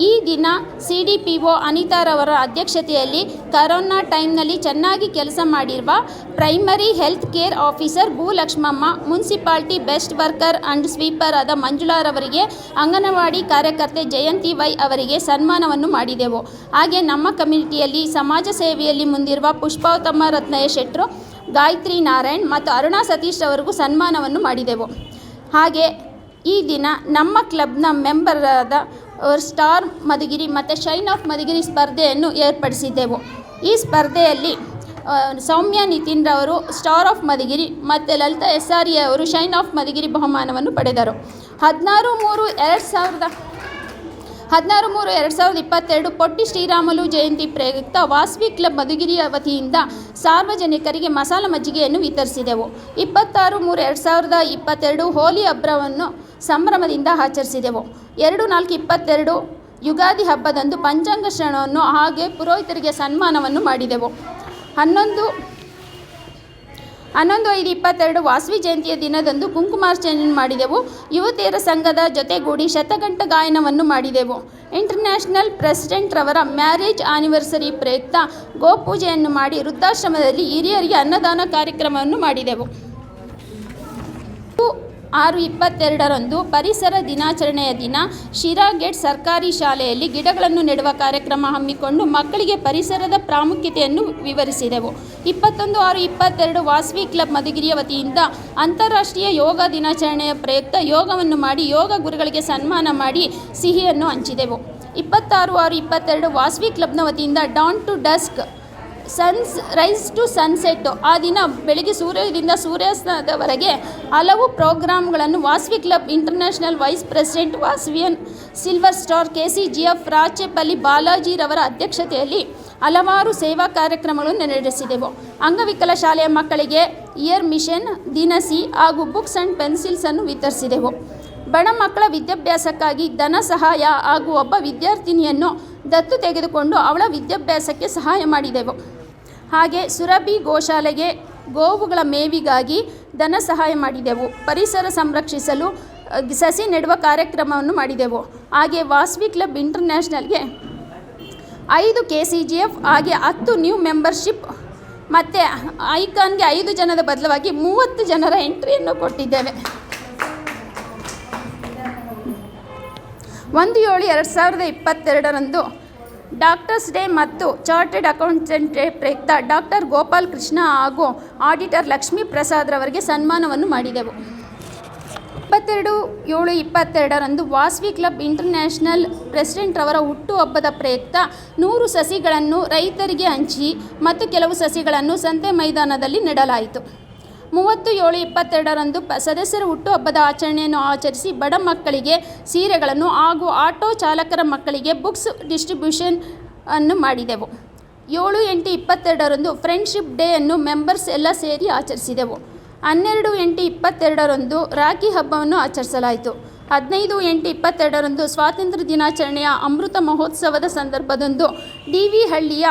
ಈ ದಿನ CDPO ಅನಿತಾರವರ ಅಧ್ಯಕ್ಷತೆಯಲ್ಲಿ ಕರೋನಾ ಟೈಮ್ನಲ್ಲಿ ಚೆನ್ನಾಗಿ ಕೆಲಸ ಮಾಡಿರುವ primary health care officer Bhulakshmamma, municipality best worker and sweeper ಆದ ಮಂಜುಳಾರವರಿಗೆ, ಅಂಗನವಾಡಿ ಕಾರ್ಯಕರ್ತೆ ಜಯಂತಿ ವೈ ಅವರಿಗೆ ಸನ್ಮಾನವನ್ನು ಮಾಡಿದೆವು. ಹಾಗೆ ನಮ್ಮ ಕಮ್ಯುನಿಟಿಯಲ್ಲಿ ಸಮಾಜ ಸೇವೆಯಲ್ಲಿ ಮುಂದಿರುವ ಪುಷ್ಪೋತ್ತಮ ರತ್ನಯ್ಯ ಶೆಟ್ಟರು, ಗಾಯತ್ರಿ ನಾರಾಯಣ್ ಮತ್ತು ಅರುಣಾ ಸತೀಶ್ ಅವರಿಗೂ ಸನ್ಮಾನವನ್ನು ಮಾಡಿದೆವು. ಹಾಗೆ ಈ ದಿನ ನಮ್ಮ ಕ್ಲಬ್ನ ಮೆಂಬರಾದ ಸ್ಟಾರ್ ಮಧುಗಿರಿ ಮತ್ತು ಶೈನ್ ಆಫ್ ಮಧುಗಿರಿ ಸ್ಪರ್ಧೆಯನ್ನು ಏರ್ಪಡಿಸಿದ್ದೆವು. ಈ ಸ್ಪರ್ಧೆಯಲ್ಲಿ ಸೌಮ್ಯ ನಿತಿನ್ ರವರು ಸ್ಟಾರ್ ಆಫ್ ಮಧುಗಿರಿ ಮತ್ತು ಲಲಿತಾ SRE ಅವರು ಶೈನ್ ಆಫ್ ಮಧುಗಿರಿ ಬಹುಮಾನವನ್ನು ಪಡೆದರು. 16/3/2022 ಪೊಟ್ಟಿ ಶ್ರೀರಾಮುಲು ಜಯಂತಿ ಪ್ರಯುಕ್ತ ವಾಸವಿ ಕ್ಲಬ್ ಮಧುಗಿರಿಯ ವತಿಯಿಂದ ಸಾರ್ವಜನಿಕರಿಗೆ ಮಸಾಲ ಮಜ್ಜಿಗೆಯನ್ನು ವಿತರಿಸಿದೆವು. 26/3/2022 ಹೋಲಿ ಹಬ್ಬವನ್ನು ಸಂಭ್ರಮದಿಂದ ಆಚರಿಸಿದೆವು. 2/4/22 ಯುಗಾದಿ ಹಬ್ಬದಂದು ಪಂಚಾಂಗ ಶ್ರವಣವನ್ನು ಹಾಗೆ ಪುರೋಹಿತರಿಗೆ ಸನ್ಮಾನವನ್ನು ಮಾಡಿದೆವು. 11/5/22 ವಾಸವಿ ಜಯಂತಿಯ ದಿನದಂದು ಕುಂಕುಮಾರ್ಚನೆಯನ್ನು ಮಾಡಿದೆವು. ಯುವತಿಯರ ಸಂಘದ ಜೊತೆಗೂಡಿ ಶತಕಂಠ ಗಾಯನವನ್ನು ಮಾಡಿದೆವು. ಇಂಟರ್ನ್ಯಾಷನಲ್ ಪ್ರೆಸಿಡೆಂಟ್ ರವರ ಮ್ಯಾರೇಜ್ ಆನಿವರ್ಸರಿ ಪ್ರಯುಕ್ತ ಗೋಪೂಜೆಯನ್ನು ಮಾಡಿ ವೃದ್ಧಾಶ್ರಮದಲ್ಲಿ ಹಿರಿಯರಿಗೆ ಅನ್ನದಾನ ಕಾರ್ಯಕ್ರಮವನ್ನು ಮಾಡಿದೆವು. 6/22 ಪರಿಸರ ದಿನಾಚರಣೆಯ ದಿನ ಶಿರಾ ಗೇಟ್ ಸರ್ಕಾರಿ ಶಾಲೆಯಲ್ಲಿ ಗಿಡಗಳನ್ನು ನೆಡುವ ಕಾರ್ಯಕ್ರಮ ಹಮ್ಮಿಕೊಂಡು ಮಕ್ಕಳಿಗೆ ಪರಿಸರದ ಪ್ರಾಮುಖ್ಯತೆಯನ್ನು ವಿವರಿಸಿದೆವು. 21/6/22 ವಾಸವಿ ಕ್ಲಬ್ ಮಧುಗಿರಿಯ ವತಿಯಿಂದ ಅಂತಾರಾಷ್ಟ್ರೀಯ ಯೋಗ ದಿನಾಚರಣೆಯ ಪ್ರಯುಕ್ತ ಯೋಗವನ್ನು ಮಾಡಿ ಯೋಗ ಗುರುಗಳಿಗೆ ಸನ್ಮಾನ ಮಾಡಿ ಸಿಹಿಯನ್ನು ಹಂಚಿದೆವು. 26/6/22 ವಾಸವಿ ಕ್ಲಬ್ನ ವತಿಯಿಂದ dawn to dusk rise to sunset, ಆ ದಿನ ಬೆಳಗ್ಗೆ ಸೂರ್ಯೋದಯದಿಂದ ಸೂರ್ಯಾಸ್ತದವರೆಗೆ ಹಲವು ಪ್ರೋಗ್ರಾಮ್ಗಳನ್ನು Vasavi club international vice president Vasavian silver star KCGF Rachepalli ಬಾಲಾಜಿರವರ ಅಧ್ಯಕ್ಷತೆಯಲ್ಲಿ ಹಲವಾರು ಸೇವಾ ಕಾರ್ಯಕ್ರಮಗಳನ್ನು ನಡೆಸಿದೆವು. ಅಂಗವಿಕಲ ಶಾಲೆಯ ಮಕ್ಕಳಿಗೆ ಇಯರ್ ಮಿಷನ್, ದಿನಸಿ ಹಾಗೂ ಬುಕ್ಸ್ ಆ್ಯಂಡ್ ಪೆನ್ಸಿಲ್ಸನ್ನು ವಿತರಿಸಿದೆವು. ಬಡ ಮಕ್ಕಳ ವಿದ್ಯಾಭ್ಯಾಸಕ್ಕಾಗಿ ಧನ ಸಹಾಯ ಹಾಗೂ ಒಬ್ಬ ವಿದ್ಯಾರ್ಥಿನಿಯನ್ನು ದತ್ತು ತೆಗೆದುಕೊಂಡು ಅವಳ ವಿದ್ಯಾಭ್ಯಾಸಕ್ಕೆ ಸಹಾಯ ಮಾಡಿದೆವು. ಹಾಗೆ ಸುರಭಿ ಗೋಶಾಲೆಗೆ ಗೋವುಗಳ ಮೇವಿಗಾಗಿ ಧನ ಸಹಾಯ ಮಾಡಿದೆವು. ಪರಿಸರ ಸಂರಕ್ಷಿಸಲು ಸಸಿ ನೆಡುವ ಕಾರ್ಯಕ್ರಮವನ್ನು ಮಾಡಿದೆವು. ಹಾಗೆ ವಾಸವಿ ಕ್ಲಬ್ ಇಂಟರ್ನ್ಯಾಷನಲ್ಗೆ 5 KCGF ಹಾಗೆ 10 ನ್ಯೂ ಮೆಂಬರ್ಶಿಪ್ ಮತ್ತು ಐಕಾನ್ಗೆ 5 ಜನದ ಬದಲಾಗಿ 30 ಜನರ ಎಂಟ್ರಿಯನ್ನು ಕೊಟ್ಟಿದ್ದೇವೆ. 1/7/2022 ಡಾಕ್ಟರ್ಸ್ ಡೇ ಮತ್ತು ಚಾರ್ಟೆಡ್ ಅಕೌಂಟೆಂಟ್ ಡೇ ಪ್ರಯುಕ್ತ ಡಾಕ್ಟರ್ ಗೋಪಾಲ್ ಕೃಷ್ಣ ಹಾಗೂ ಆಡಿಟರ್ ಲಕ್ಷ್ಮೀ ಪ್ರಸಾದ್ ರವರಿಗೆ ಸನ್ಮಾನವನ್ನು ಮಾಡಿದೆವು. 22/7/22 ವಾಸವಿ ಕ್ಲಬ್ ಇಂಟರ್ನ್ಯಾಷನಲ್ ಪ್ರೆಸಿಡೆಂಟ್ ರವರ ಹುಟ್ಟುಹಬ್ಬದ ಪ್ರಯುಕ್ತ 100 ಸಸಿಗಳನ್ನು ರೈತರಿಗೆ ಹಂಚಿ ಮತ್ತು ಕೆಲವು ಸಸಿಗಳನ್ನು ಸಂತೆ ಮೈದಾನದಲ್ಲಿ ನೆಡಲಾಯಿತು. 30/7/22 ಸದಸ್ಯರ ಹುಟ್ಟುಹಬ್ಬದ ಆಚರಣೆಯನ್ನು ಆಚರಿಸಿ ಬಡ ಮಕ್ಕಳಿಗೆ ಸೀರೆಗಳನ್ನು ಹಾಗೂ ಆಟೋ ಚಾಲಕರ ಮಕ್ಕಳಿಗೆ ಬುಕ್ಸ್ ಡಿಸ್ಟ್ರಿಬ್ಯೂಷನ್ ಅನ್ನು ಮಾಡಿದೆವು. 7/8/22 ಫ್ರೆಂಡ್ಶಿಪ್ ಡೇಯನ್ನು ಮೆಂಬರ್ಸ್ ಎಲ್ಲ ಸೇರಿ ಆಚರಿಸಿದೆವು. 12/8/22 ರಾಖಿ ಹಬ್ಬವನ್ನು ಆಚರಿಸಲಾಯಿತು. 15/8/22 ಸ್ವಾತಂತ್ರ್ಯ ದಿನಾಚರಣೆಯ ಅಮೃತ ಮಹೋತ್ಸವದ ಸಂದರ್ಭದಂದು DV ಹಳ್ಳಿಯ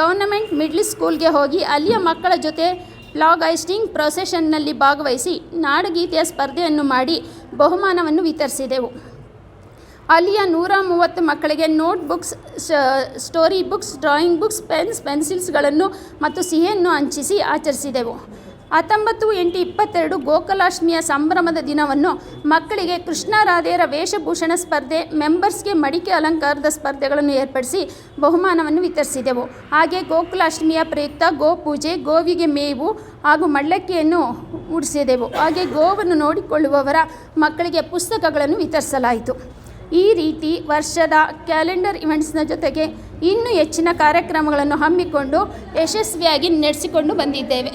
ಗವರ್ನಮೆಂಟ್ ಮಿಡ್ಲ್ ಸ್ಕೂಲ್ಗೆ ಹೋಗಿ ಅಲ್ಲಿಯ ಮಕ್ಕಳ ಜೊತೆ ಫ್ಲಾಗ್ ಹಾಯಿಸ್ಟಿಂಗ್ ಪ್ರೊಸೆಷನ್ನಲ್ಲಿ ಭಾಗವಹಿಸಿ ನಾಡಗೀತೆಯ ಸ್ಪರ್ಧೆಯನ್ನು ಮಾಡಿ ಬಹುಮಾನವನ್ನು ವಿತರಿಸಿದೆವು. ಅಲ್ಲಿಯ 130 ಮಕ್ಕಳಿಗೆ note books, story books, drawing books, ಪೆನ್ಸಿಲ್ಸ್ಗಳನ್ನು ಮತ್ತು ಸಿಹಿಯನ್ನು ಹಂಚಿಸಿ ಆಚರಿಸಿದೆವು. 19/8/22 ಗೋಕುಲಾಷ್ಟಮಿಯ ಸಂಭ್ರಮದ ದಿನವನ್ನು ಮಕ್ಕಳಿಗೆ ಕೃಷ್ಣ ರಾಧೆಯರ ವೇಷಭೂಷಣ ಸ್ಪರ್ಧೆ, ಮೆಂಬರ್ಸ್ಗೆ ಮಡಿಕೆ ಅಲಂಕಾರದ ಸ್ಪರ್ಧೆಗಳನ್ನು ಏರ್ಪಡಿಸಿ ಬಹುಮಾನವನ್ನು ವಿತರಿಸಿದೆವು. ಹಾಗೆ ಗೋಕುಲಾಷ್ಟಮಿಯ ಪ್ರಯುಕ್ತ ಗೋಪೂಜೆ, ಗೋವಿಗೆ ಮೇವು ಹಾಗೂ ಮಳ್ಳಕ್ಕಿಯನ್ನು ಉಡಿಸಿದೆವು. ಹಾಗೆ ಗೋವನ್ನು ನೋಡಿಕೊಳ್ಳುವವರ ಮಕ್ಕಳಿಗೆ ಪುಸ್ತಕಗಳನ್ನು ವಿತರಿಸಲಾಯಿತು. ಈ ರೀತಿ ವರ್ಷದ ಕ್ಯಾಲೆಂಡರ್ ಇವೆಂಟ್ಸ್ನ ಜೊತೆಗೆ ಇನ್ನೂ ಹೆಚ್ಚಿನ ಕಾರ್ಯಕ್ರಮಗಳನ್ನು ಹಮ್ಮಿಕೊಂಡು ಯಶಸ್ವಿಯಾಗಿ ನಡೆಸಿಕೊಂಡು ಬಂದಿದ್ದೇವೆ.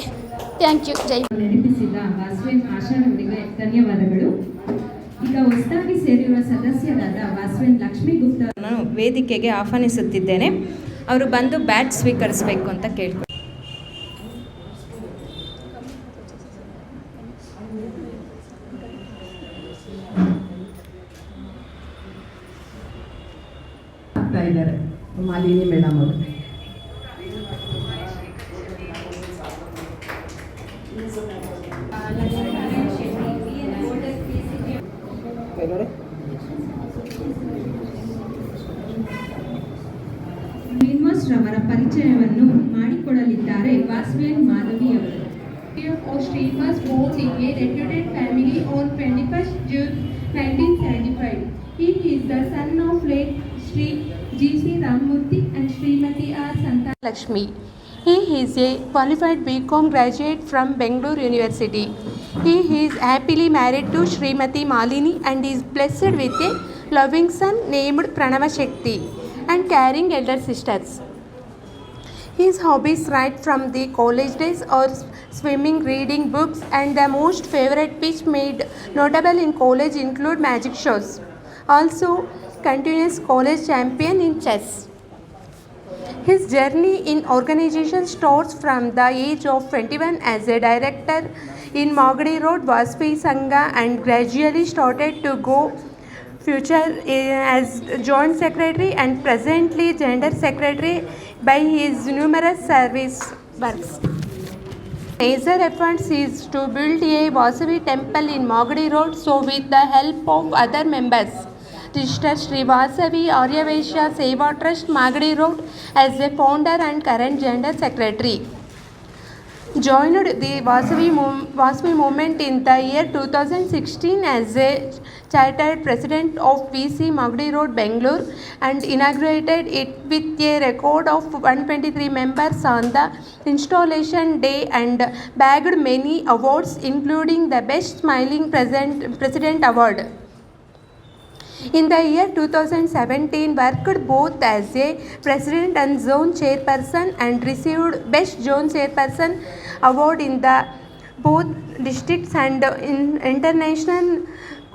Thank you. ಜೈ. ನೆನಪಿಸಿದ ವಾಸವಿ ಆಶಾರವರಿಗೆ ಧನ್ಯವಾದಗಳು. ಈಗ ಹೊಸದಾಗಿ ಸೇರಿರುವ ಸದಸ್ಯರಾದ ವಾಸವೇನ್ ಲಕ್ಷ್ಮೀ ಗುಪ್ತಾ ನಾನು ವೇದಿಕೆಗೆ ಆಹ್ವಾನಿಸುತ್ತಿದ್ದೇನೆ. ಅವರು ಬಂದು ಬ್ಯಾಟ್ ಸ್ವೀಕರಿಸಬೇಕು ಅಂತ ಕೇಳ್ಕೊಂಡು ಆಗ್ತಾ ಇದ್ದಾರೆ ಮಾಲಿನಿ ಮೇಡಮ್ ಅವರು. ಶ್ರೀನಿವಾಸ್ ರವರ ಪರಿಚಯವನ್ನು ಮಾಡಿಕೊಡಲಿದ್ದಾರೆ ವಾಸವೇನ್ ಮಾಧವಿ ಅವರು. Of Srinivas born in a reputed family on 21st June 1975. He is the son of late Sri G.C. Ramamurthy and Srimati R. Santalakshmi. He is a qualified BCom graduate from Bangalore University. He is happily married to Srimati Malini and is blessed with a loving son named Pranava Shakti and caring elder sisters. His hobbies right from the college days are swimming, reading books, and the most favorite which made notable in college include magic shows. Also, continuous college champion in chess. His journey in organization starts from the age of 21 as a director in Magadi Road Vasvi Sangha and gradually started to go future as joint secretary and presently gender secretary by his numerous service works. Major efforts is to build a Vasavi temple in Magadi Road, so with the help of other members, registered Sri Vasavi Aryavaishya Seva Trust Magadi Road as a founder and current gender secretary. Joined the Vasavi movement in the year 2016 as a chartered president of VC Magadi Road, Bangalore, and inaugurated it with a record of 123 members on the installation day and bagged many awards including the Best Smiling President Award. In the year 2017, worked both as a president and zone chairperson and received Best Zone Chairperson award in the both districts and in international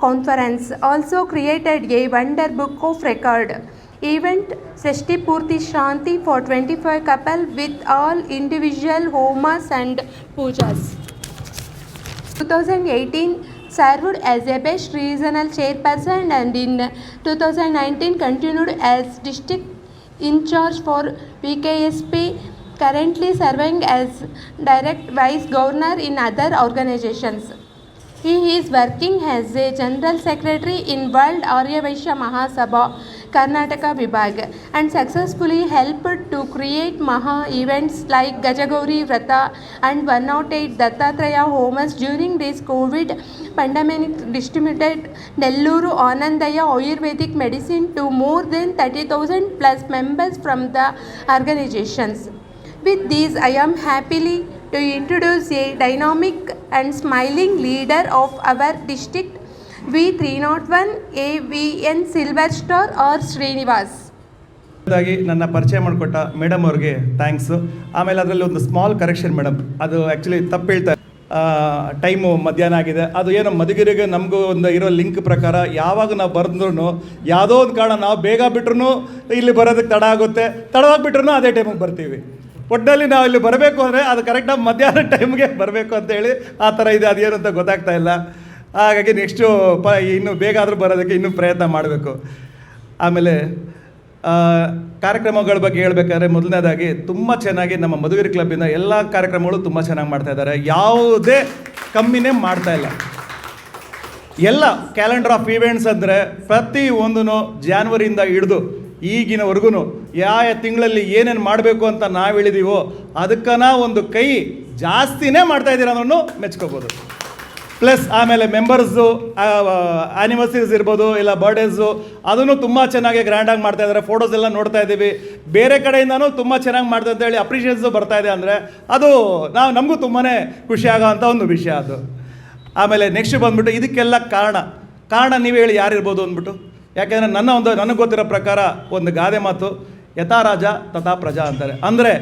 conference. Also created a wonder book of record. Event Sashti Purti Shanti for 25 couple with all individual homas and pujas. 2018 served as a best regional chairperson and in 2019 continued as district in charge for PKSP, currently serving as direct vice governor in other organizations. He is working as a general secretary in World Aryavaishya Mahasabha Karnataka Vibhag and successfully helped to create Maha events like Gajagauri Vrata and 108 Dattatreya Homas during this COVID pandemic. Distributed Nelluru Anandaya Ayurvedic medicine to more than 30,000 plus members from the organizations. With these, I am happily to introduce a dynamic and smiling leader of our district, V301 AVN Silver Star or Srinivas. ನನ್ನ ಪರಿಚಯ ಮಾಡಿಕೊಟ್ಟ madam ಅವ್ರಿಗೆ thanks. ಆಮೇಲೆ ಅದರಲ್ಲಿ ಒಂದು small correction madam, ಅದು actually ತಪ್ಪು ಹೇಳ್ತಾರೆ. ಟೈಮು ಮಧ್ಯಾಹ್ನ ಆಗಿದೆ. ಅದು ಏನೋ ಮಧುಗಿರಿಗೆ ನಮಗೂ ಒಂದು ಇರೋ ಲಿಂಕ್ ಪ್ರಕಾರ ಯಾವಾಗ ನಾವು ಬರೆದ್ರೂ ಯಾವುದೋ ಒಂದು ಕಾರಣ ನಾವು ಬೇಗ ಬಿಟ್ರೂ ಇಲ್ಲಿ ಬರೋದಕ್ಕೆ ತಡ ಆಗುತ್ತೆ, ತಡವಾಗಿ ಬಿಟ್ರೂ ಅದೇ ಟೈಮಿಗೆ ಬರ್ತೀವಿ. ಒಟ್ಟಿನಲ್ಲಿ ನಾವು ಇಲ್ಲಿ ಬರಬೇಕು ಅಂದರೆ ಅದು ಕರೆಕ್ಟಾಗಿ ಮಧ್ಯಾಹ್ನ ಟೈಮ್ಗೆ ಬರಬೇಕು ಅಂತೇಳಿ ಆ ಥರ ಇದೆ. ಅದೇನು ಅಂತ ಗೊತ್ತಾಗ್ತಾ ಇಲ್ಲ. ಹಾಗಾಗಿ ನೆಕ್ಸ್ಟು ಇನ್ನೂ ಬೇಗ ಆದರೂ ಬರೋದಕ್ಕೆ ಇನ್ನೂ ಪ್ರಯತ್ನ ಮಾಡಬೇಕು. ಆಮೇಲೆ ಕಾರ್ಯಕ್ರಮಗಳ ಬಗ್ಗೆ ಹೇಳಬೇಕಾದ್ರೆ ಮೊದಲನೇದಾಗಿ ತುಂಬ ಚೆನ್ನಾಗಿ ನಮ್ಮ ಮಧುಗಿರಿ ಕ್ಲಬ್ಬಿಂದ ಎಲ್ಲ ಕಾರ್ಯಕ್ರಮಗಳು ತುಂಬ ಚೆನ್ನಾಗಿ ಮಾಡ್ತಾಯಿದ್ದಾರೆ. ಯಾವುದೇ ಕಮ್ಮಿನೇ ಮಾಡ್ತಾಯಿಲ್ಲ. ಎಲ್ಲ ಕ್ಯಾಲೆಂಡರ್ ಆಫ್ ಈವೆಂಟ್ಸ್ ಅಂದರೆ ಪ್ರತಿ ಒಂದೂ ಜಾನ್ವರಿಯಿಂದ ಹಿಡಿದು ಈಗಿನವರೆಗೂ ಯಾವ ತಿಂಗಳಲ್ಲಿ ಏನೇನು ಮಾಡಬೇಕು ಅಂತ ನಾವು ಹೇಳಿದೀವೋ ಅದಕ್ಕನ ಒಂದು ಕೈ ಜಾಸ್ತಿನೇ ಮಾಡ್ತಾಯಿದ್ದೀರ ಅನ್ನೋನು ಮೆಚ್ಕೋಬೋದು. ಪ್ಲಸ್ ಆಮೇಲೆ ಮೆಂಬರ್ಸು ಆ್ಯನಿವರ್ಸರೀಸ್ ಇರ್ಬೋದು, ಇಲ್ಲ ಬರ್ಡೇಸು, ಅದನ್ನು ತುಂಬ ಚೆನ್ನಾಗಿ ಗ್ರ್ಯಾಂಡಾಗಿ ಮಾಡ್ತಾಯಿದ್ದಾರೆ. ಫೋಟೋಸ್ ಎಲ್ಲ ನೋಡ್ತಾ ಇದ್ದೀವಿ. ಬೇರೆ ಕಡೆಯಿಂದನೂ ತುಂಬ ಚೆನ್ನಾಗಿ ಮಾಡ್ತಾ ಅಂತೇಳಿ ಅಪ್ರಿಷಿಯೇಷನ್ಸು ಬರ್ತಾಯಿದೆ. ಅಂದರೆ ಅದು ನಮಗೂ ತುಂಬಾ ಖುಷಿ ಆಗೋವಂಥ ಒಂದು ವಿಷಯ ಅದು. ಆಮೇಲೆ ನೆಕ್ಸ್ಟ್ ಬಂದುಬಿಟ್ಟು ಇದಕ್ಕೆಲ್ಲ ಕಾರಣ ನೀವು ಹೇಳಿ ಯಾರಿರ್ಬೋದು ಅಂದ್ಬಿಟ್ಟು. ಯಾಕೆಂದರೆ ನನಗೆ ಗೊತ್ತಿರೋ ಪ್ರಕಾರ ಒಂದು ಗಾದೆ ಮಾತು, ಯಥಾ ರಾಜ ತಥಾ ಪ್ರಜಾ ಅಂತಾರೆ. ಅಂದರೆ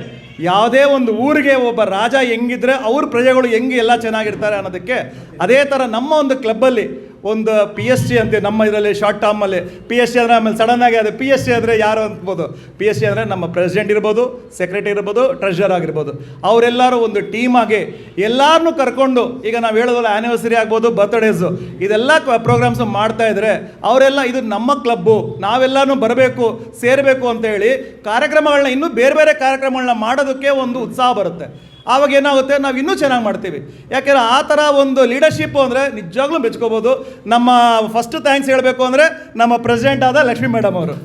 ಯಾವುದೇ ಒಂದು ಊರಿಗೆ ಒಬ್ಬ ರಾಜ ಹೆಂಗಿದ್ರೆ ಅವ್ರ ಪ್ರಜೆಗಳು ಹೆಂಗೆ ಎಲ್ಲ ಚೆನ್ನಾಗಿರ್ತಾರೆ ಅನ್ನೋದಕ್ಕೆ ಅದೇ ಥರ ನಮ್ಮ ಒಂದು ಕ್ಲಬ್ಬಲ್ಲಿ ಒಂದು PSG ಅಂತೆ ನಮ್ಮ ಇದರಲ್ಲಿ ಶಾರ್ಟ್ ಟರ್ಮಲ್ಲಿ PSG ಅಂದರೆ ಆಮೇಲೆ ಸಡನ್ನಾಗಿ ಅದು PSG ಅಂದರೆ ಯಾರು ಅನ್ಬೋದು. PSG ಅಂದರೆ ನಮ್ಮ ಪ್ರೆಸಿಡೆಂಟ್ ಇರ್ಬೋದು, ಸೆಕ್ರೆಟರಿ ಇರ್ಬೋದು, ಟ್ರೆಷರ್ ಆಗಿರ್ಬೋದು. ಅವರೆಲ್ಲರೂ ಒಂದು ಟೀಮಾಗಿ ಎಲ್ಲರನ್ನೂ ಕರ್ಕೊಂಡು, ಈಗ ನಾವು ಹೇಳೋದಲ್ಲ ಆ್ಯನಿವರ್ಸರಿ ಆಗ್ಬೋದು, ಬರ್ತ್ಡೇಸು, ಇದೆಲ್ಲ ಪ್ರೋಗ್ರಾಮ್ಸು ಮಾಡ್ತಾಯಿದ್ರೆ ಅವರೆಲ್ಲ ಇದು ನಮ್ಮ ಕ್ಲಬ್ಬು, ನಾವೆಲ್ಲನೂ ಬರಬೇಕು, ಸೇರಬೇಕು ಅಂತೇಳಿ ಕಾರ್ಯಕ್ರಮಗಳನ್ನ ಇನ್ನೂ ಬೇರೆ ಬೇರೆ ಕಾರ್ಯಕ್ರಮಗಳನ್ನ ಮಾಡೋದಕ್ಕೆ ಒಂದು ಉತ್ಸಾಹ ಬರುತ್ತೆ. ಆವಾಗ ಏನಾಗುತ್ತೆ, ನಾವು ಇನ್ನೂ ಚೆನ್ನಾಗಿ ಮಾಡ್ತೀವಿ. ಯಾಕೆಂದರೆ ಆ ಥರ ಒಂದು ಲೀಡರ್ಶಿಪ್ಪು ಅಂದರೆ ನಿಜವಾಗ್ಲೂ ಮೆಚ್ಕೋಬೋದು. ನಮ್ಮ ಫಸ್ಟ್ ಥ್ಯಾಂಕ್ಸ್ ಹೇಳಬೇಕು ಅಂದರೆ ನಮ್ಮ ಪ್ರೆಸಿಡೆಂಟ್ ಆದ ಲಕ್ಷ್ಮೀ ಮೇಡಮ್ ಅವರು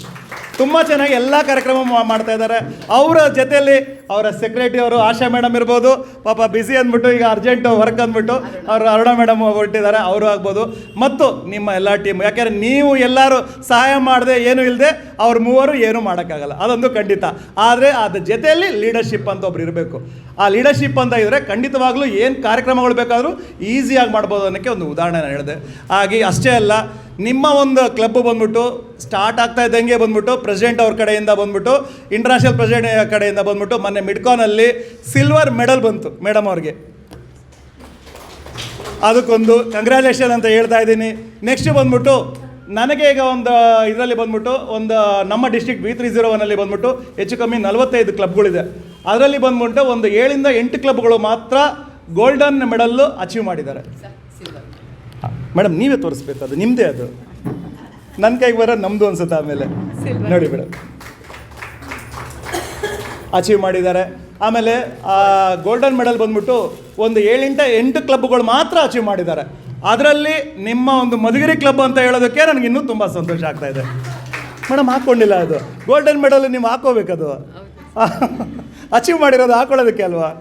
ತುಂಬ ಚೆನ್ನಾಗಿ ಎಲ್ಲ ಕಾರ್ಯಕ್ರಮ ಮಾಡ್ತಾ ಇದ್ದಾರೆ. ಅವರ ಜೊತೆಯಲ್ಲಿ ಅವರ ಸೆಕ್ರೆಟರಿ ಅವರು ಆಶಾ ಮೇಡಮ್ ಇರ್ಬೋದು, ಪಾಪ ಬ್ಯುಸಿ ಅಂದ್ಬಿಟ್ಟು ಈಗ ಅರ್ಜೆಂಟು ವರ್ಕ್ ಅಂದ್ಬಿಟ್ಟು ಅವರು ಅರುಣ ಮೇಡಮ್ ಹೊರಟಿದ್ದಾರೆ, ಅವರು ಆಗ್ಬೋದು, ಮತ್ತು ನಿಮ್ಮ ಎಲ್ಲ ಟೀಮ್. ಯಾಕೆಂದರೆ ನೀವು ಎಲ್ಲರೂ ಸಹಾಯ ಮಾಡದೆ ಏನೂ ಇಲ್ಲದೆ ಅವ್ರ ಮೂವರು ಏನೂ ಮಾಡೋಕ್ಕಾಗಲ್ಲ, ಅದೊಂದು ಖಂಡಿತ. ಆದರೆ ಅದ್ರ ಜೊತೆಯಲ್ಲಿ ಲೀಡರ್ಶಿಪ್ ಅಂತ ಒಬ್ರು ಇರಬೇಕು. ಆ ಲೀಡರ್ಶಿಪ್ ಅಂತ ಇದ್ದರೆ ಖಂಡಿತವಾಗ್ಲೂ ಏನು ಕಾರ್ಯಕ್ರಮಗಳು ಬೇಕಾದರೂ ಈಸಿಯಾಗಿ ಮಾಡ್ಬೋದು ಅನ್ನೋಕ್ಕೆ ಒಂದು ಉದಾಹರಣೆ ನಾನು ಹೇಳಿದೆ. ಹಾಗೆ ಅಷ್ಟೇ ಅಲ್ಲ, ನಿಮ್ಮ ಒಂದು ಕ್ಲಬ್ ಬಂದ್ಬಿಟ್ಟು ಸ್ಟಾರ್ಟ್ ಆಗ್ತಾ ಇದ್ದಂಗೆ ಬಂದ್ಬಿಟ್ಟು ಪ್ರೆಸಿಡೆಂಟ್ ಅವ್ರ ಕಡೆಯಿಂದ ಬಂದ್ಬಿಟ್ಟು, ಇಂಟರ್ನ್ಯಾಷನಲ್ ಪ್ರೆಸಿಡೆಂಟ್ ಕಡೆಯಿಂದ ಬಂದ್ಬಿಟ್ಟು ಮೊನ್ನೆ ಮಿಡ್ಕಾನಲ್ಲಿ ಸಿಲ್ವರ್ ಮೆಡಲ್ ಬಂತು ಮೇಡಮ್ ಅವ್ರಿಗೆ. ಅದಕ್ಕೊಂದು ಕಂಗ್ರ್ಯಾಚುಲೇಷನ್ ಅಂತ ಹೇಳ್ತಾ ಇದ್ದೀನಿ. ನೆಕ್ಸ್ಟ್ ಬಂದ್ಬಿಟ್ಟು ನನಗೆ ಈಗ ಒಂದು ಇದರಲ್ಲಿ ಬಂದ್ಬಿಟ್ಟು ಒಂದು ನಮ್ಮ ಡಿಸ್ಟ್ರಿಕ್ಟ್ V301 ಬಂದ್ಬಿಟ್ಟು ಹೆಚ್ಚು ಕಮ್ಮಿ 45 ಕ್ಲಬ್ಗಳಿದೆ. ಅದರಲ್ಲಿ ಬಂದ್ಬಿಟ್ಟು ಒಂದು 7 ರಿಂದ 8 ಕ್ಲಬ್ಗಳು ಮಾತ್ರ ಗೋಲ್ಡನ್ ಮೆಡಲ್ಲು ಅಚೀವ್ ಮಾಡಿದ್ದಾರೆ. ಮೇಡಮ್ ನೀವೇ ತೋರಿಸ್ಬೇಕು, ಅದು ನಿಮ್ಮದೇ, ಅದು ನನ್ನ ಕೈಗೆ ಬರೋದು ನಮ್ಮದು ಅನ್ಸುತ್ತೆ. ಆಮೇಲೆ ನೋಡಿ ಮೇಡಮ್ ಅಚೀವ್ ಮಾಡಿದ್ದಾರೆ. ಆಮೇಲೆ ಗೋಲ್ಡನ್ ಮೆಡಲ್ ಬಂದ್ಬಿಟ್ಟು ಒಂದು 7 ರಿಂದ 8 ಕ್ಲಬ್ಗಳು ಮಾತ್ರ ಅಚೀವ್ ಮಾಡಿದ್ದಾರೆ. ಅದರಲ್ಲಿ ನಿಮ್ಮ ಒಂದು ಮಧುಗಿರಿ ಕ್ಲಬ್ ಅಂತ ಹೇಳೋದಕ್ಕೆ ನನಗೆ ಇನ್ನೂ ತುಂಬ ಸಂತೋಷ ಆಗ್ತಾ ಇದೆ. ಮೇಡಮ್ ಹಾಕ್ಕೊಂಡಿಲ್ಲ, ಅದು ಗೋಲ್ಡನ್ ಮೆಡಲ್ ನೀವು ಹಾಕೋಬೇಕದು, ಅಚೀವ್ ಮಾಡಿರೋದು ಹಾಕೊಳ್ಳೋದಕ್ಕೆ ಅಲ್ವಾ?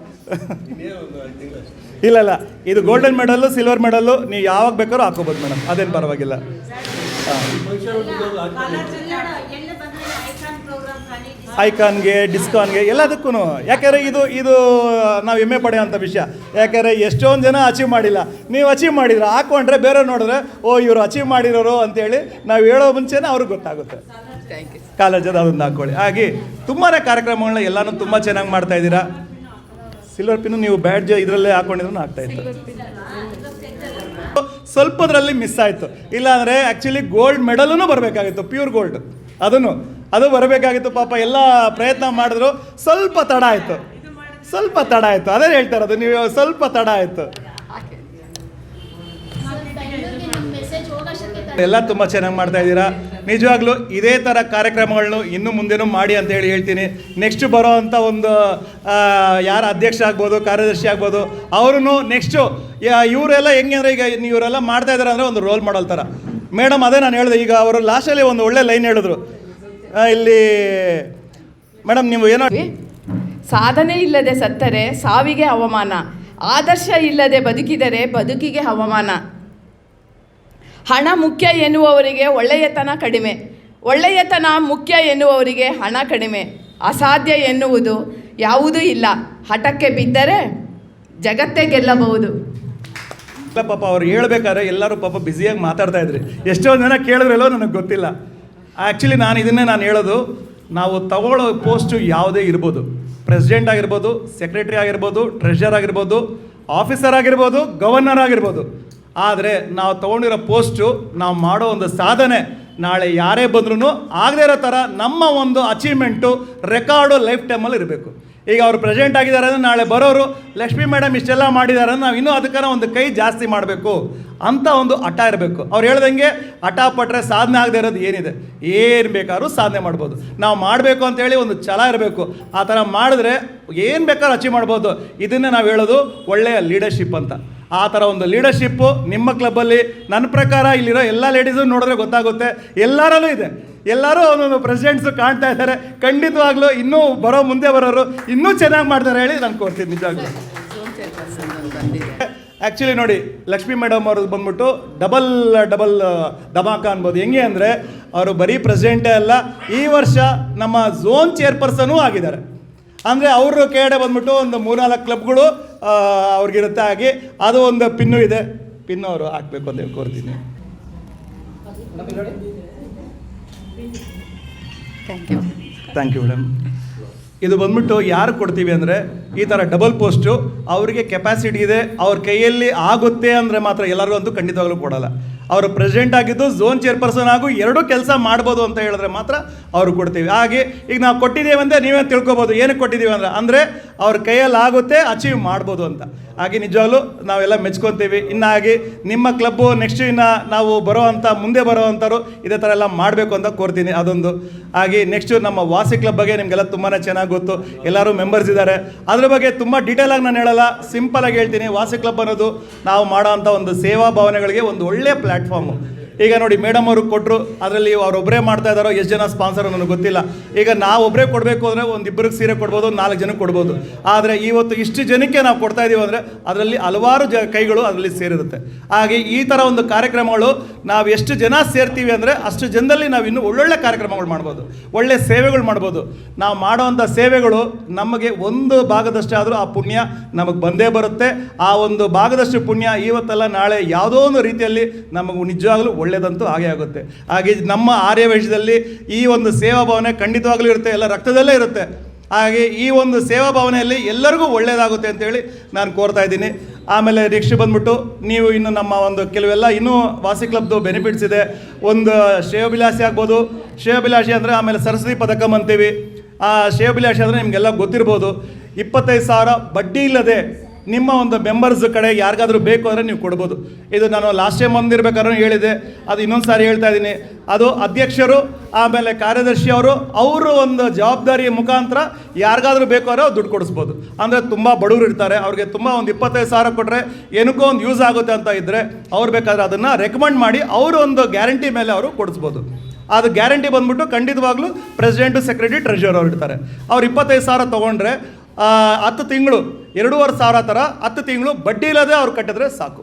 ಇಲ್ಲ, ಇದು ಗೋಲ್ಡನ್ ಮೆಡಲ್ಲು, ಸಿಲ್ವರ್ ಮೆಡಲ್ಲು ನೀವು ಯಾವಾಗ ಬೇಕಾದ್ರೂ ಹಾಕೋಬೋದು ಮೇಡಮ್, ಅದೇನು ಪರವಾಗಿಲ್ಲ. ಐಕಾನ್ಗೆ, ಡಿಸ್ಕಾನ್ಗೆ, ಎಲ್ಲದಕ್ಕೂ. ಯಾಕೆಂದರೆ ಇದು ನಾವು ಹೆಮ್ಮೆ ಪಡೆಯೋಂಥ ವಿಷಯ. ಯಾಕೆಂದರೆ ಎಷ್ಟೊಂದು ಜನ ಅಚೀವ್ ಮಾಡಿಲ್ಲ, ನೀವು ಅಚೀವ್ ಮಾಡಿದ್ರೆ ಹಾಕ್ಕೊಂಡ್ರೆ ಬೇರೆ ನೋಡಿದ್ರೆ ಓ ಇವರು ಅಚೀವ್ ಮಾಡಿರೋರು ಅಂತೇಳಿ ನಾವು ಹೇಳೋ ಮುಂಚೆನೇ ಅವ್ರಿಗೆ ಗೊತ್ತಾಗುತ್ತೆ. ಕಾಲೇಜಲ್ಲಿ ಅದನ್ನು ಹಾಕ್ಕೊಳ್ಳಿ. ಹಾಗೆ ತುಂಬಾ ಕಾರ್ಯಕ್ರಮಗಳನ್ನ ಎಲ್ಲನೂ ತುಂಬ ಚೆನ್ನಾಗಿ ಮಾಡ್ತಾಯಿದ್ದೀರಾ. ಸಿಲ್ವರ್ ಪಿನ್ನು ನೀವು ಬ್ಯಾಡ್ಜ್ ಇದರಲ್ಲೇ ಹಾಕ್ಕೊಂಡಿದ್ರು ಆಗ್ತಾಯಿತ್ತು, ಸ್ವಲ್ಪದ್ರಲ್ಲಿ ಮಿಸ್ ಆಯಿತು. ಇಲ್ಲಾಂದರೆ ಆ್ಯಕ್ಚುಲಿ ಗೋಲ್ಡ್ ಮೆಡಲೂ ಬರಬೇಕಾಗಿತ್ತು, ಪ್ಯೂರ್ ಗೋಲ್ಡ್, ಅದು ಬರಬೇಕಾಗಿತ್ತು. ಪಾಪ ಎಲ್ಲ ಪ್ರಯತ್ನ ಮಾಡಿದ್ರು, ಸ್ವಲ್ಪ ತಡ ಆಯಿತು. ಅದೇ ಹೇಳ್ತಾ ಇರೋದು, ನೀವು ಸ್ವಲ್ಪ ತಡ ಆಯಿತು. ಎಲ್ಲ ತುಂಬ ಚೆನ್ನಾಗಿ ಮಾಡ್ತಾ ಇದ್ದೀರಾ. ನಿಜವಾಗ್ಲೂ ಇದೇ ಥರ ಕಾರ್ಯಕ್ರಮಗಳನ್ನು ಇನ್ನು ಮುಂದೆನೂ ಮಾಡಿ ಅಂತ ಹೇಳ್ತೀನಿ. ನೆಕ್ಸ್ಟ್ ಬರೋ ಅಂಥ ಒಂದು ಯಾರು ಅಧ್ಯಕ್ಷ ಆಗ್ಬೋದು, ಕಾರ್ಯದರ್ಶಿ ಆಗ್ಬೋದು, ಅವ್ರೂ ನೆಕ್ಸ್ಟು ಇವರೆಲ್ಲ ಹೆಂಗೆ ಅಂದರೆ, ಈಗ ಇವರೆಲ್ಲ ಮಾಡ್ತಾ ಇದ್ದಾರೆ ಅಂದರೆ ಒಂದು ರೋಲ್ ಮಾಡಲ್ ಥರ. ಮೇಡಮ್ ಅದೇ ನಾನು ಹೇಳಿದೆ, ಈಗ ಅವರು ಲಾಸ್ಟಲ್ಲಿ ಒಂದು ಒಳ್ಳೆ ಲೈನ್ ಹೇಳಿದ್ರು ಇಲ್ಲಿ. ಮೇಡಮ್ ನೀವು ಏನೋ, ಸಾಧನೆ ಇಲ್ಲದೆ ಸತ್ತರೆ ಸಾವಿಗೆ ಅವಮಾನ, ಆದರ್ಶ ಇಲ್ಲದೆ ಬದುಕಿದರೆ ಬದುಕಿಗೆ ಅವಮಾನ. ಹಣ ಮುಖ್ಯ ಎನ್ನುವವರಿಗೆ ಒಳ್ಳೆಯತನ ಕಡಿಮೆ, ಒಳ್ಳೆಯತನ ಮುಖ್ಯ ಎನ್ನುವವರಿಗೆ ಹಣ ಕಡಿಮೆ. ಅಸಾಧ್ಯ ಎನ್ನುವುದು ಯಾವುದೂ ಇಲ್ಲ, ಹಠಕ್ಕೆ ಬಿದ್ದರೆ ಜಗತ್ತೇ ಗೆಲ್ಲಬಹುದು. ಪಾಪ ಅವ್ರು ಹೇಳ್ಬೇಕಾದ್ರೆ ಎಲ್ಲರೂ ಪಾಪ ಬ್ಯುಸಿಯಾಗಿ ಮಾತಾಡ್ತಾ ಇದ್ರಿ. ಎಷ್ಟೊಂದು ಜನ ಕೇಳಿದ್ರಲ್ಲೋ ನನಗೆ ಗೊತ್ತಿಲ್ಲ. ಆ್ಯಕ್ಚುಲಿ ನಾನು ಹೇಳೋದು, ನಾವು ತಗೊಳ್ಳೋ ಪೋಸ್ಟು ಯಾವುದೇ ಇರ್ಬೋದು, ಪ್ರೆಸಿಡೆಂಟ್ ಆಗಿರ್ಬೋದು, ಸೆಕ್ರೆಟರಿ ಆಗಿರ್ಬೋದು, ಟ್ರೆಷರ್ ಆಗಿರ್ಬೋದು, ಆಫೀಸರ್ ಆಗಿರ್ಬೋದು, ಗವರ್ನರ್ ಆಗಿರ್ಬೋದು. ಆದರೆ ನಾವು ತೊಗೊಂಡಿರೋ ಪೋಸ್ಟು, ನಾವು ಮಾಡೋ ಒಂದು ಸಾಧನೆ ನಾಳೆ ಯಾರೇ ಬಂದ್ರೂ ಆಗದೇ ಇರೋ ಥರ ನಮ್ಮ ಒಂದು ಅಚೀವ್ಮೆಂಟು, ರೆಕಾರ್ಡು ಲೈಫ್ ಟೈಮಲ್ಲಿ ಇರಬೇಕು. ಈಗ ಅವರು ಪ್ರೆಸಿಡೆಂಟ್ ಆಗಿದ್ದಾರೆ ಅಂದರೆ ನಾಳೆ ಬರೋರು ಲಕ್ಷ್ಮೀ ಮೇಡಮ್ ಇಷ್ಟೆಲ್ಲ ಮಾಡಿದ್ದಾರೆ ಅಂದರೆ ನಾವು ಇನ್ನೂ ಅದಕ್ಕಾನ ಒಂದು ಕೈ ಜಾಸ್ತಿ ಮಾಡಬೇಕು ಅಂತ ಒಂದು ಹಠ ಇರಬೇಕು. ಅವ್ರು ಹೇಳ್ದಂಗೆ ಹಠ ಪಟ್ಟರೆ ಸಾಧನೆ ಆಗದೆ ಇರೋದು ಏನಿದೆ, ಏನು ಬೇಕಾದ್ರೂ ಸಾಧನೆ ಮಾಡ್ಬೋದು. ನಾವು ಮಾಡಬೇಕು ಅಂತೇಳಿ ಒಂದು ಛಲ ಇರಬೇಕು. ಆ ಥರ ಮಾಡಿದ್ರೆ ಏನು ಬೇಕಾದ್ರೂ ಅಚೀವ್ ಮಾಡ್ಬೋದು. ಇದನ್ನೇ ನಾವು ಹೇಳೋದು ಒಳ್ಳೆಯ ಲೀಡರ್ಶಿಪ್ ಅಂತ. ಆ ಥರ ಒಂದು ಲೀಡರ್ಶಿಪ್ಪು ನಿಮ್ಮ ಕ್ಲಬ್ಬಲ್ಲಿ ನನ್ನ ಪ್ರಕಾರ ಇಲ್ಲಿರೋ ಎಲ್ಲ ಲೇಡೀಸು ನೋಡಿದ್ರೆ ಗೊತ್ತಾಗುತ್ತೆ, ಎಲ್ಲರಲ್ಲೂ ಇದೆ. ಎಲ್ಲರೂ ಒಂದೊಂದು ಪ್ರೆಸಿಡೆಂಟ್ಸು ಕಾಣ್ತಾ ಇದ್ದಾರೆ. ಖಂಡಿತವಾಗ್ಲೂ ಇನ್ನೂ ಮುಂದೆ ಬರೋರು ಇನ್ನೂ ಚೆನ್ನಾಗಿ ಮಾಡ್ತಾರೆ ಹೇಳಿ ನಾನು ಕೋರ್ತೀನಿ ನಿಜವಾಗ್ಲೂ. ಆ್ಯಕ್ಚುಲಿ ನೋಡಿ, ಲಕ್ಷ್ಮೀ ಮೇಡಮ್ ಅವ್ರದ್ದು ಬಂದ್ಬಿಟ್ಟು ಡಬಲ್ ಧಮಾಕ ಅನ್ಬೋದು. ಹೆಂಗೆ ಅಂದರೆ ಅವರು ಬರೀ ಪ್ರೆಸಿಡೆಂಟೇ ಅಲ್ಲ, ಈ ವರ್ಷ ನಮ್ಮ ಝೋನ್ ಚೇರ್ಪರ್ಸನೂ ಆಗಿದ್ದಾರೆ. ಅಂದರೆ ಅವರು ಕೆಳಗಡೆ ಬಂದ್ಬಿಟ್ಟು ಒಂದು 3-4 ಕ್ಲಬ್ಗಳು ಅವ್ರಿಗಿರುತ್ತೆ. ಹಾಗೆ ಅದು ಒಂದು ಪಿನ್ನು ಇದೆ, ಪಿನ್ನು ಅವರು ಹಾಕಬೇಕು ಅಂತ ಕೋರ್ತೀನಿ. Thank you madam. ಇದು ಬಂದ್ಬಿಟ್ಟು ಯಾರು ಕೊಡ್ತೀವಿ ಅಂದರೆ, ಈ ಥರ ಡಬಲ್ ಪೋಸ್ಟು ಅವರಿಗೆ ಕೆಪಾಸಿಟಿ ಇದೆ, ಅವ್ರ ಕೈಯಲ್ಲಿ ಆಗುತ್ತೆ ಅಂದರೆ ಮಾತ್ರ, ಎಲ್ಲರಿಗೂ ಅಂತೂ ಖಂಡಿತವಾಗ್ಲೂ ಕೊಡೋಲ್ಲ. ಅವರು ಪ್ರೆಸಿಡೆಂಟ್ ಆಗಿದ್ದು ಝೋನ್ ಚೇರ್ಪರ್ಸನ್ ಹಾಗೂ ಎರಡೂ ಕೆಲಸ ಮಾಡ್ಬೋದು ಅಂತ ಹೇಳಿದ್ರೆ ಮಾತ್ರ ಅವ್ರು ಕೊಡ್ತೀವಿ. ಹಾಗೆ ಈಗ ನಾವು ಕೊಟ್ಟಿದ್ದೀವಿ ಅಂದರೆ ನೀವೇ ತಿಳ್ಕೊಬೋದು ಏನಕ್ಕೆ ಕೊಟ್ಟಿದ್ದೀವಿ ಅಂದರೆ ಅವ್ರ ಕೈಯಲ್ಲಿ ಆಗುತ್ತೆ, ಅಚೀವ್ ಮಾಡ್ಬೋದು ಅಂತ. ಹಾಗೆ ನಿಜವಾಗ್ಲೂ ನಾವೆಲ್ಲ ಮೆಚ್ಕೊತೀವಿ. ಇನ್ನು ಹಾಗೆ ನಿಮ್ಮ ಕ್ಲಬ್ಬು ನೆಕ್ಸ್ಟ್ ಇನ್ನು ನಾವು ಮುಂದೆ ಬರೋವಂಥವ್ರು ಇದೇ ಥರ ಎಲ್ಲ ಮಾಡಬೇಕು ಅಂತ ಕೋರ್ತೀನಿ, ಅದೊಂದು. ಹಾಗೆ ನೆಕ್ಸ್ಟು ನಮ್ಮ ವಾಸಿ ಕ್ಲಬ್ ಬಗ್ಗೆ ನಿಮಗೆಲ್ಲ ತುಂಬಾ ಚೆನ್ನಾಗಿ ಗೊತ್ತು, ಎಲ್ಲರೂ ಮೆಂಬರ್ಸ್ ಇದ್ದಾರೆ. ಅದ್ರ ಬಗ್ಗೆ ತುಂಬ ಡೀಟೇಲಾಗಿ ನಾನು ಹೇಳಲ್ಲ, ಸಿಂಪಲಾಗಿ ಹೇಳ್ತೀನಿ. ವಾಸಿ ಕ್ಲಬ್ ಅನ್ನೋದು ನಾವು ಮಾಡೋವಂಥ ಒಂದು ಸೇವಾ ಭಾವನೆಗಳಿಗೆ ಒಂದು ಒಳ್ಳೆಯ ಪ್ಲ್ಯಾಟ್ಫಾರ್ಮು. ಈಗ ನೋಡಿ ಮೇಡಮ್ ಅವರು ಕೊಟ್ಟರು, ಅದರಲ್ಲಿ ಅವರೊಬ್ಬರೇ ಮಾಡ್ತಾ ಇದ್ದಾರೋ ಎಷ್ಟು ಜನ ಸ್ಪಾನ್ಸರ್ ನನಗೆ ಗೊತ್ತಿಲ್ಲ. ಈಗ ನಾವು ಒಬ್ಬರೇ ಕೊಡಬೇಕು ಅಂದರೆ ಒಂದು ಇಬ್ಬರಿಗೆ ಸೀರೆ ಕೊಡ್ಬೋದು, 4 ಜನಕ್ಕೆ ಕೊಡ್ಬೋದು. ಆದರೆ ಇವತ್ತು ಇಷ್ಟು ಜನಕ್ಕೆ ನಾವು ಕೊಡ್ತಾ ಇದ್ದೀವಿ ಅಂದರೆ ಅದರಲ್ಲಿ ಹಲವಾರು ಕೈಗಳು ಅದರಲ್ಲಿ ಸೇರಿರುತ್ತೆ. ಹಾಗೆ ಈ ಥರ ಒಂದು ಕಾರ್ಯಕ್ರಮಗಳು ನಾವು ಎಷ್ಟು ಜನ ಸೇರ್ತೀವಿ ಅಂದರೆ ಅಷ್ಟು ಜನದಲ್ಲಿ ನಾವು ಇನ್ನೂ ಒಳ್ಳೊಳ್ಳೆ ಕಾರ್ಯಕ್ರಮಗಳು ಮಾಡ್ಬೋದು, ಒಳ್ಳೆ ಸೇವೆಗಳು ಮಾಡ್ಬೋದು. ನಾವು ಮಾಡೋವಂಥ ಸೇವೆಗಳು ನಮಗೆ ಒಂದು ಭಾಗದಷ್ಟಾದರೂ ಆ ಪುಣ್ಯ ನಮಗೆ ಬಂದೇ ಬರುತ್ತೆ. ಆ ಒಂದು ಭಾಗದಷ್ಟು ಪುಣ್ಯ ಇವತ್ತಲ್ಲ ನಾಳೆ ಯಾವುದೋ ಒಂದು ರೀತಿಯಲ್ಲಿ ನಮಗೆ ನಿಜವಾಗಲೂ ಒಳ್ಳೆಯದಂತೂ ಹಾಗೆ ಆಗುತ್ತೆ. ಹಾಗೆ ನಮ್ಮ ಆರ್ಯವೈಶ್ಯದಲ್ಲಿ ಈ ಒಂದು ಸೇವಾ ಭಾವನೆ ಖಂಡಿತವಾಗ್ಲೂ ಇರುತ್ತೆ, ಎಲ್ಲ ರಕ್ತದಲ್ಲೇ ಇರುತ್ತೆ. ಹಾಗೆ ಈ ಒಂದು ಸೇವಾ ಭಾವನೆಯಲ್ಲಿ ಎಲ್ಲರಿಗೂ ಒಳ್ಳೆಯದಾಗುತ್ತೆ ಅಂತೇಳಿ ನಾನು ಕೋರ್ತಾ ಇದ್ದೀನಿ. ಆಮೇಲೆ ನೆಕ್ಸ್ಟ್ ಬಂದ್ಬಿಟ್ಟು ನೀವು ಇನ್ನು ನಮ್ಮ ಒಂದು ಕೆಲವೆಲ್ಲ ಇನ್ನೂ ವಾಸಿ ಕ್ಲಬ್ದು ಬೆನಿಫಿಟ್ಸ್ ಇದೆ. ಒಂದು ಶ್ರೇಯೋಭಿಲಾಷಿ ಆಗ್ಬೋದು, ಶ್ರೇಯೋಭಿಲಾಷಿ ಅಂದರೆ ಆಮೇಲೆ ಸರಸ್ವತಿ ಪದಕಂ ಅಂತೀವಿ. ಆ ಶ್ರೇಯೋಭಿಲಾಷಿ ಅಂದರೆ ನಿಮಗೆಲ್ಲ ಗೊತ್ತಿರ್ಬೋದು, 25,000 ಬಡ್ಡಿ ಇಲ್ಲದೆ ನಿಮ್ಮ ಒಂದು ಮೆಂಬರ್ಸ್ ಕಡೆ ಯಾರಿಗಾದ್ರೂ ಬೇಕು ಅಂದರೆ ನೀವು ಕೊಡ್ಬೋದು. ಇದು ನಾನು ಲಾಸ್ಟ್ ಟೈಮ್ ಬಂದಿರಬೇಕಾದ್ರೂ ಹೇಳಿದೆ, ಅದು ಇನ್ನೊಂದು ಸಾರಿ ಹೇಳ್ತಾ ಇದ್ದೀನಿ. ಅದು ಅಧ್ಯಕ್ಷರು ಆಮೇಲೆ ಕಾರ್ಯದರ್ಶಿ ಅವರು ಒಂದು ಜವಾಬ್ದಾರಿಯ ಮುಖಾಂತರ ಯಾರಿಗಾದ್ರೂ ಬೇಕು ಅಂದರೆ ದುಡ್ಡು ಕೊಡಿಸ್ಬೋದು. ಅಂದರೆ ತುಂಬ ಬಡವರು ಇರ್ತಾರೆ, ಅವ್ರಿಗೆ ತುಂಬ ಒಂದು 25,000 ಕೊಟ್ಟರೆ ಏನಕ್ಕೋ ಒಂದು ಯೂಸ್ ಆಗುತ್ತೆ ಅಂತ ಇದ್ದರೆ ಅವ್ರು ಬೇಕಾದ್ರೆ ಅದನ್ನು ರೆಕಮೆಂಡ್ ಮಾಡಿ ಅವರು ಒಂದು ಗ್ಯಾರಂಟಿ ಮೇಲೆ ಅವರು ಕೊಡಿಸ್ಬೋದು. ಅದು ಗ್ಯಾರಂಟಿ ಬಂದ್ಬಿಟ್ಟು ಖಂಡಿತವಾಗ್ಲೂ ಪ್ರೆಸಿಡೆಂಟು, ಸೆಕ್ರೆಟರಿ, ಟ್ರೆಷರರ್ ಅವ್ರು ಇರ್ತಾರೆ. ಅವ್ರು 25,000 ತೊಗೊಂಡ್ರೆ 10 ತಿಂಗಳು 2,500 ಥರ 10 ತಿಂಗಳು ಬಡ್ಡಿ ಇಲ್ಲದೆ ಅವ್ರು ಕಟ್ಟಿದ್ರೆ ಸಾಕು.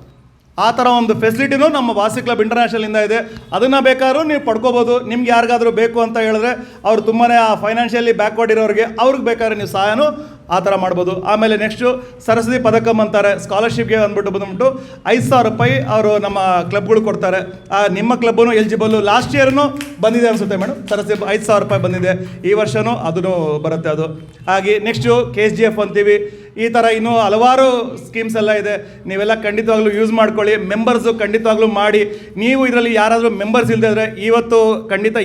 ಆ ಥರ ಒಂದು ಫೆಸಿಲಿಟಿನೂ ನಮ್ಮ ವಾಸಿ ಕ್ಲಬ್ ಇಂಟರ್ನ್ಯಾಷನಲಿಂದ ಇದೆ. ಅದನ್ನು ಬೇಕಾದ್ರೂ ನೀವು ಪಡ್ಕೋಬೋದು. ನಿಮ್ಗೆ ಯಾರಿಗಾದ್ರೂ ಬೇಕು ಅಂತ ಹೇಳಿದ್ರೆ ಅವ್ರು ತುಂಬಾ ಫೈನಾನ್ಷಿಯಲಿ ಬ್ಯಾಕ್ವರ್ಡ್ ಇರೋರಿಗೆ ಅವ್ರಿಗೆ ಬೇಕಾದ್ರೆ ನೀವು ಸಹಾಯನೂ ಆ ಥರ ಮಾಡ್ಬೋದು. ಆಮೇಲೆ ನೆಕ್ಸ್ಟು ಸರಸ್ವತಿ ಪದಕಂ ಅಂತಾರೆ, ಸ್ಕಾಲರ್ಶಿಪ್ಗೆ ಬಂದ್ಬಿಟ್ಟು 5,000 ರೂಪಾಯಿ ಅವರು ನಮ್ಮ ಕ್ಲಬ್ಗಳು ಕೊಡ್ತಾರೆ. ನಿಮ್ಮ ಕ್ಲಬ್ಬೂ ಎಲಿಜಿಬಲ್ಲು. ಲಾಸ್ಟ್ ಇಯರ್ನೂ ಬಂದಿದೆ ಅನಿಸುತ್ತೆ ಮೇಡಮ್, ಸರಸ್ವತಿ 5,000 ರೂಪಾಯಿ ಬಂದಿದೆ. ಈ ವರ್ಷವೂ ಅದೂ ಬರುತ್ತೆ ಅದು. ಹಾಗೆ ನೆಕ್ಸ್ಟು KSGF ಅಂತೀವಿ. ಈ ಥರ ಇನ್ನೂ ಹಲವಾರು ಸ್ಕೀಮ್ಸ್ ಎಲ್ಲ ಇದೆ, ನೀವೆಲ್ಲ ಖಂಡಿತವಾಗ್ಲೂ ಯೂಸ್ ಮಾಡ್ಕೊಳ್ಳಿ. ಮೆಂಬರ್ಸು ಖಂಡಿತವಾಗ್ಲೂ ಮಾಡಿ. ನೀವು ಇದರಲ್ಲಿ ಯಾರಾದರೂ ಮೆಂಬರ್ಸ್ ಇಲ್ಲದೆ ಇದ್ದರೆ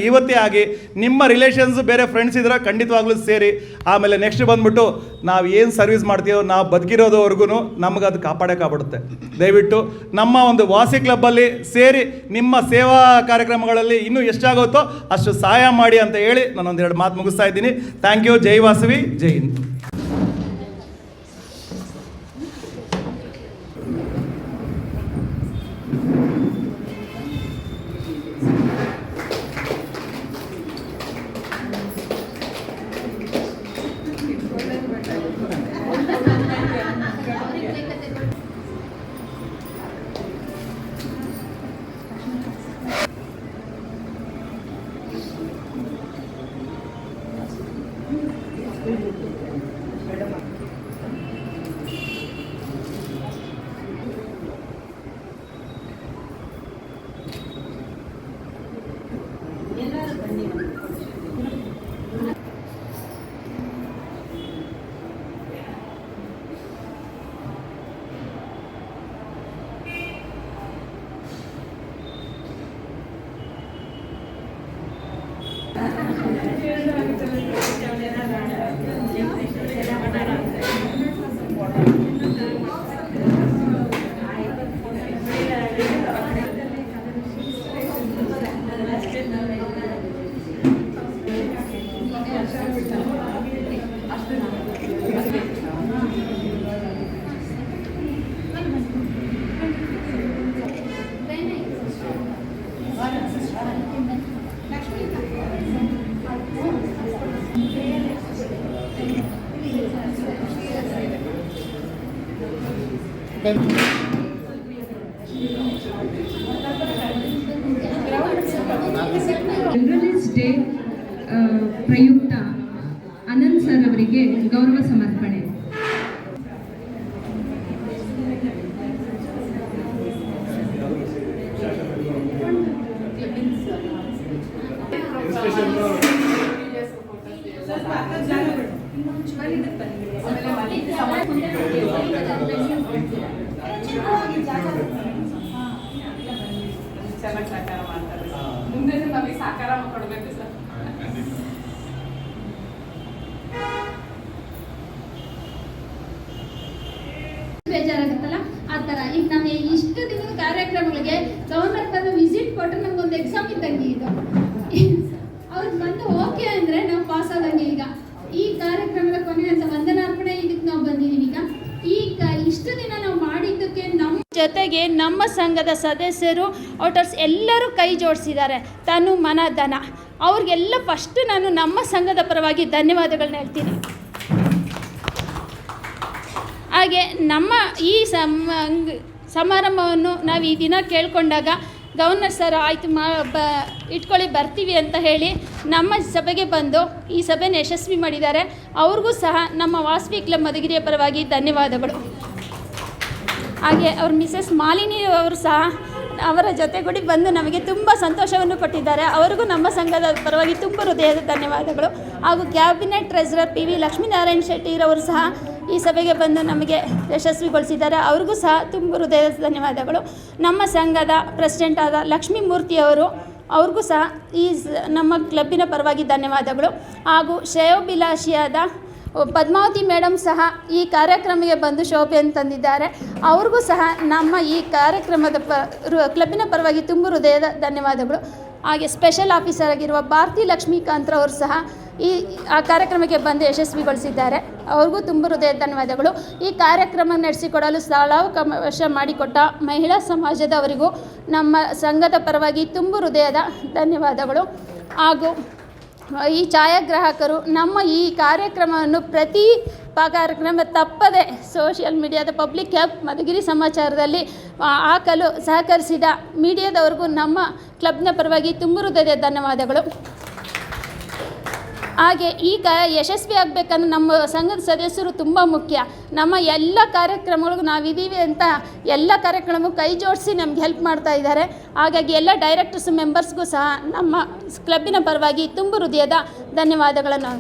ಇವತ್ತೇ ಆಗಿ, ನಿಮ್ಮ ರಿಲೇಷನ್ಸ್ ಬೇರೆ ಫ್ರೆಂಡ್ಸ್ ಇದ್ದರೆ ಖಂಡಿತವಾಗ್ಲೂ ಸೇರಿ. ಆಮೇಲೆ ನೆಕ್ಸ್ಟ್ ಬಂದ್ಬಿಟ್ಟು ನಾವು ಏನು ಸರ್ವಿಸ್ ಮಾಡ್ತೀವೋ ನಾವು ಬದುಕಿರೋದವರೆಗೂ ನಮಗೆ ಅದು ಕಾಪಾಡೋಕ್ಕಾಗ್ಬಿಡುತ್ತೆ. ದಯವಿಟ್ಟು ನಮ್ಮ ಒಂದು ವಾಸಿ ಕ್ಲಬ್ಬಲ್ಲಿ ಸೇರಿ ನಿಮ್ಮ ಸೇವಾ ಕಾರ್ಯಕ್ರಮಗಳಲ್ಲಿ ಇನ್ನೂ ಎಷ್ಟಾಗುತ್ತೋ ಅಷ್ಟು ಸಹಾಯ ಮಾಡಿ ಅಂತ ಹೇಳಿ ನಾನೊಂದು 2 ಮಾತು ಮುಗಿಸ್ತಾ ಇದ್ದೀನಿ. Thank you. ಜೈ ವಾಸವಿ, ಜೈ ಹಿಂದ್. ಚಿಲ್ಡ್ರನ್ಸ್ ಡೇ ಪ್ರಯುಕ್ತ ಅನಂತ್ ಸರ್ ಅವರಿಗೆ ಗೌರವ ಸಮರ್ಪಣೆ. ಚೆನ್ನಾಗಿ ಸಹಕಾರ ಮಾಡ್ತಾರೆ. ಮುಂದೆ ನಮಗೆ ಸಹಕಾರ ಕೊಡಬೇಕು ಸರ್. ಬೇಜಾರಾಗುತ್ತಲ್ಲ ಆ ಥರ ಈಗ ನಾವು ಇಷ್ಟು ದಿನದ ಕಾರ್ಯಕ್ರಮಗಳಿಗೆ ಗವರ್ನರ್ ಬಂದು ವಿಸಿಟ್ ಕೊಟ್ಟರೆ ನಮ್ಗೊಂದು ಎಕ್ಸಾಮ್ ಇದ್ದಂಗೆ ಇದು. ಅವ್ರು ಬಂದು ಓಕೆ ಅಂದರೆ ನಾವು ಪಾಸ್ ಆದಂಗೆ. ಈಗ ಈ ಕಾರ್ಯಕ್ರಮದ ಕೊನೆ ಅಂತ ವಂದನಾರ್ಪಣೆ ಇದಕ್ಕೆ ನಾವು ಬಂದಿದ್ದೀವಿ. ಈಗ ಇಷ್ಟು ದಿನ ನಾವು ಮಾಡಿದ್ದಕ್ಕೆ ನಮ್ಮ ಜೊತೆಗೆ ನಮ್ಮ ಸಂಘದ ಸದಸ್ಯರು ಔಟರ್ಸ್ ಎಲ್ಲರೂ ಕೈ ಜೋಡಿಸಿದ್ದಾರೆ, ತನು ಮನ ಧನ. ಅವ್ರಿಗೆಲ್ಲ ಫಸ್ಟ್ ನಾನು ನಮ್ಮ ಸಂಘದ ಪರವಾಗಿ ಧನ್ಯವಾದಗಳನ್ನ ಹೇಳ್ತೀನಿ. ಹಾಗೆ ನಮ್ಮ ಈ ಸಮಾರಂಭವನ್ನು ನಾವು ಈ ದಿನ ಕೇಳಿಕೊಂಡಾಗ ಗವರ್ನರ್ ಸರ್ ಆಯಿತು ಇಟ್ಕೊಳ್ಳಿ ಬರ್ತೀವಿ ಅಂತ ಹೇಳಿ ನಮ್ಮ ಸಭೆಗೆ ಬಂದು ಈ ಸಭೆನ ಯಶಸ್ವಿ ಮಾಡಿದ್ದಾರೆ. ಅವ್ರಿಗೂ ಸಹ ನಮ್ಮ ವಾಸವಿ ಕ್ಲಬ್ ಮಧುಗಿರಿಯ ಪರವಾಗಿ ಧನ್ಯವಾದಗಳು. ಹಾಗೆ ಅವ್ರ ಮಿಸಸ್ ಮಾಲಿನಿ ಅವರು ಸಹ ಅವರ ಜೊತೆಗೂಡಿ ಬಂದು ನಮಗೆ ತುಂಬ ಸಂತೋಷವನ್ನು ಕೊಟ್ಟಿದ್ದಾರೆ. ಅವರಿಗೂ ನಮ್ಮ ಸಂಘದ ಪರವಾಗಿ ತುಂಬ ಹೃದಯದ ಧನ್ಯವಾದಗಳು. ಹಾಗೂ ಕ್ಯಾಬಿನೆಟ್ ಟ್ರೆಜರರ್ PV ಲಕ್ಷ್ಮೀನಾರಾಯಣ ಶೆಟ್ಟಿರವರು ಸಹ ಈ ಸಭೆಗೆ ಬಂದು ನಮಗೆ ಯಶಸ್ವಿಗೊಳಿಸಿದ್ದಾರೆ. ಅವ್ರಿಗೂ ಸಹ ತುಂಬ ಹೃದಯದ ಧನ್ಯವಾದಗಳು. ನಮ್ಮ ಸಂಘದ ಪ್ರೆಸಿಡೆಂಟ್ ಆದ ಲಕ್ಷ್ಮೀ ಮೂರ್ತಿಯವರು ಅವ್ರಿಗೂ ಸಹ ನಮ್ಮ ಕ್ಲಬ್ಬಿನ ಪರವಾಗಿ ಧನ್ಯವಾದಗಳು. ಹಾಗೂ ಶ್ರೇಯೋಭಿಲಾಷಿಯಾದ ಪದ್ಮಾವತಿ ಮೇಡಮ್ ಸಹ ಈ ಕಾರ್ಯಕ್ರಮಕ್ಕೆ ಬಂದು ಶೋಭೆಯನ್ನು ತಂದಿದ್ದಾರೆ. ಅವ್ರಿಗೂ ಸಹ ನಮ್ಮ ಈ ಕಾರ್ಯಕ್ರಮದ ಕ್ಲಬ್ಬಿನ ಪರವಾಗಿ ತುಂಬ ಹೃದಯದ ಧನ್ಯವಾದಗಳು. ಹಾಗೆ ಸ್ಪೆಷಲ್ ಆಫೀಸರ್ ಆಗಿರುವ ಭಾರತಿ ಲಕ್ಷ್ಮೀಕಾಂತ್ರವರು ಸಹ ಆ ಕಾರ್ಯಕ್ರಮಕ್ಕೆ ಬಂದು ಯಶಸ್ವಿಗೊಳಿಸಿದ್ದಾರೆ. ಅವ್ರಿಗೂ ತುಂಬ ಹೃದಯದ ಧನ್ಯವಾದಗಳು. ಈ ಕಾರ್ಯಕ್ರಮ ನಡೆಸಿಕೊಡಲು ಸ್ಥಳಾವಕಾಶ ಮಾಡಿಕೊಟ್ಟ ಮಹಿಳಾ ಸಮಾಜದವರಿಗೂ ನಮ್ಮ ಸಂಘದ ಪರವಾಗಿ ತುಂಬ ಹೃದಯದ ಧನ್ಯವಾದಗಳು. ಹಾಗೂ ಈ ಛಾಯಾಗ್ರಾಹಕರು ನಮ್ಮ ಈ ಕಾರ್ಯಕ್ರಮವನ್ನು ಪ್ರತಿ ಕಾರ್ಯಕ್ರಮ ತಪ್ಪದೆ ಸೋಷಿಯಲ್ ಮೀಡಿಯಾದ ಪಬ್ಲಿಕ್ ಆ್ಯಪ್ ಮಧುಗಿರಿ ಸಮಾಚಾರದಲ್ಲಿ ಹಾಕಲು ಸಹಕರಿಸಿದ ಮೀಡಿಯಾದವ್ರಿಗೂ ನಮ್ಮ ಕ್ಲಬ್ನ ಪರವಾಗಿ ತುಂಬ ಹೃದಯದ ಧನ್ಯವಾದಗಳು. ಹಾಗೆ ಈಗ ಯಶಸ್ವಿ ಆಗಬೇಕಂದ್ರೆ ನಮ್ಮ ಸಂಘದ ಸದಸ್ಯರು ತುಂಬ ಮುಖ್ಯ. ನಮ್ಮ ಎಲ್ಲ ಕಾರ್ಯಕ್ರಮಗಳಿಗೂ ನಾವಿದ್ದೀವಿ ಅಂತ ಎಲ್ಲ ಕಾರ್ಯಕ್ರಮಕ್ಕೂ ಕೈ ಜೋಡಿಸಿ ನಮ್ಗೆ ಹೆಲ್ಪ್ ಮಾಡ್ತಾ ಇದ್ದಾರೆ. ಹಾಗಾಗಿ ಎಲ್ಲ ಡೈರೆಕ್ಟರ್ಸ್ ಮೆಂಬರ್ಸ್ಗೂ ಸಹ ನಮ್ಮ ಕ್ಲಬ್ಬಿನ ಪರವಾಗಿ ತುಂಬ ಹೃದಯದ ಧನ್ಯವಾದಗಳನ್ನು.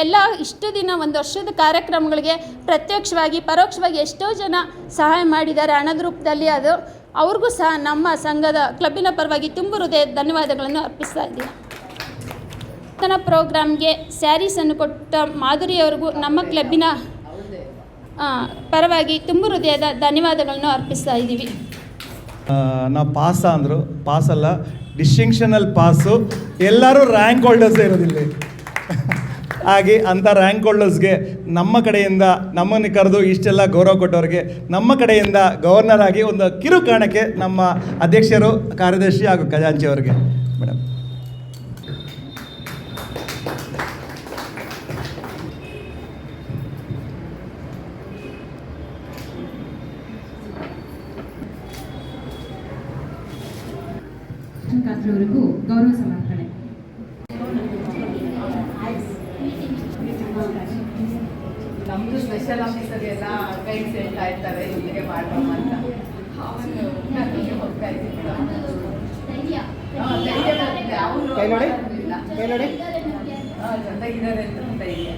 ಎಲ್ಲ ಇಷ್ಟು ದಿನ ಒಂದು ವರ್ಷದ ಕಾರ್ಯಕ್ರಮಗಳಿಗೆ ಪ್ರತ್ಯಕ್ಷವಾಗಿ ಪರೋಕ್ಷವಾಗಿ ಎಷ್ಟೋ ಜನ ಸಹಾಯ ಮಾಡಿದ್ದಾರೆ ಹಣದ ರೂಪದಲ್ಲಿ. ಅವ್ರಿಗೂ ಸಹ ನಮ್ಮ ಸಂಘದ ಕ್ಲಬ್ಬಿನ ಪರವಾಗಿ ತುಂಬ ಹೃದಯದ ಧನ್ಯವಾದಗಳನ್ನು ಅರ್ಪಿಸ್ತಾ ಇದ್ದೀನಿ. ಪ್ರೋಗ್ರಾಮ್ಗೆ ಸ್ಯಾರೀಸನ್ನು ಕೊಟ್ಟ ಮಾಧುರಿಯವರಿಗೂ ನಮ್ಮ ಕ್ಲಬ್ಬಿನ ಪರವಾಗಿ ತುಂಬ ಹೃದಯದ ಧನ್ಯವಾದಗಳನ್ನು ಅರ್ಪಿಸ್ತಾ ಇದ್ದೀವಿ. ನಾವು ಅಂದರು ಪಾಸಲ್ಲ, ಡಿಸ್ಟಿಂಕ್ಷನಲ್ಲಿ ಪಾಸು. ಎಲ್ಲರೂ ರ್ಯಾಂಕ್ ಹೋಲ್ಡರ್ಸ್ ಇರೋದಿಲ್ಲ. ಹಾಗೆ ಅಂಥ ರ್ಯಾಂಕ್ ಹೋಲ್ಡರ್ಸ್ಗೆ ನಮ್ಮ ಕಡೆಯಿಂದ ನಮ್ಮನ್ನು ಕರೆದು ಇಷ್ಟೆಲ್ಲ ಗೌರವ ಕೊಟ್ಟವ್ರಿಗೆ ನಮ್ಮ ಕಡೆಯಿಂದ ಗವರ್ನರ್ ಆಗಿ ಒಂದು ಕಿರು ಕಾರಣಕ್ಕೆ ನಮ್ಮ ಅಧ್ಯಕ್ಷರು, ಕಾರ್ಯದರ್ಶಿ ಹಾಗೂ ಖಜಾಂಚಿ ಅವರಿಗೆ ಮೇಡಮ್. ಅವರಿಗೂ ಗೌರವ ಸಮರ್ಪಣೆ. ನಮ್ಮದು ಸ್ಪೆಷಲ್ ಆಫೀಸರ್ಗೆಲ್ಲ ಗೈಡ್ಸ್ ಹೇಳ್ತಾ ಇರ್ತಾರೆ ಇಲ್ಲಿಗೆ ಮಾಡೋಣ ಅಂತ. ಅವನು ಹೋಗ್ತಾ ಇದ್ದೀನಿ. ಜೊತೆಗಿದ್ದಾರೆ ಅಂತ ಧೈರ್ಯ.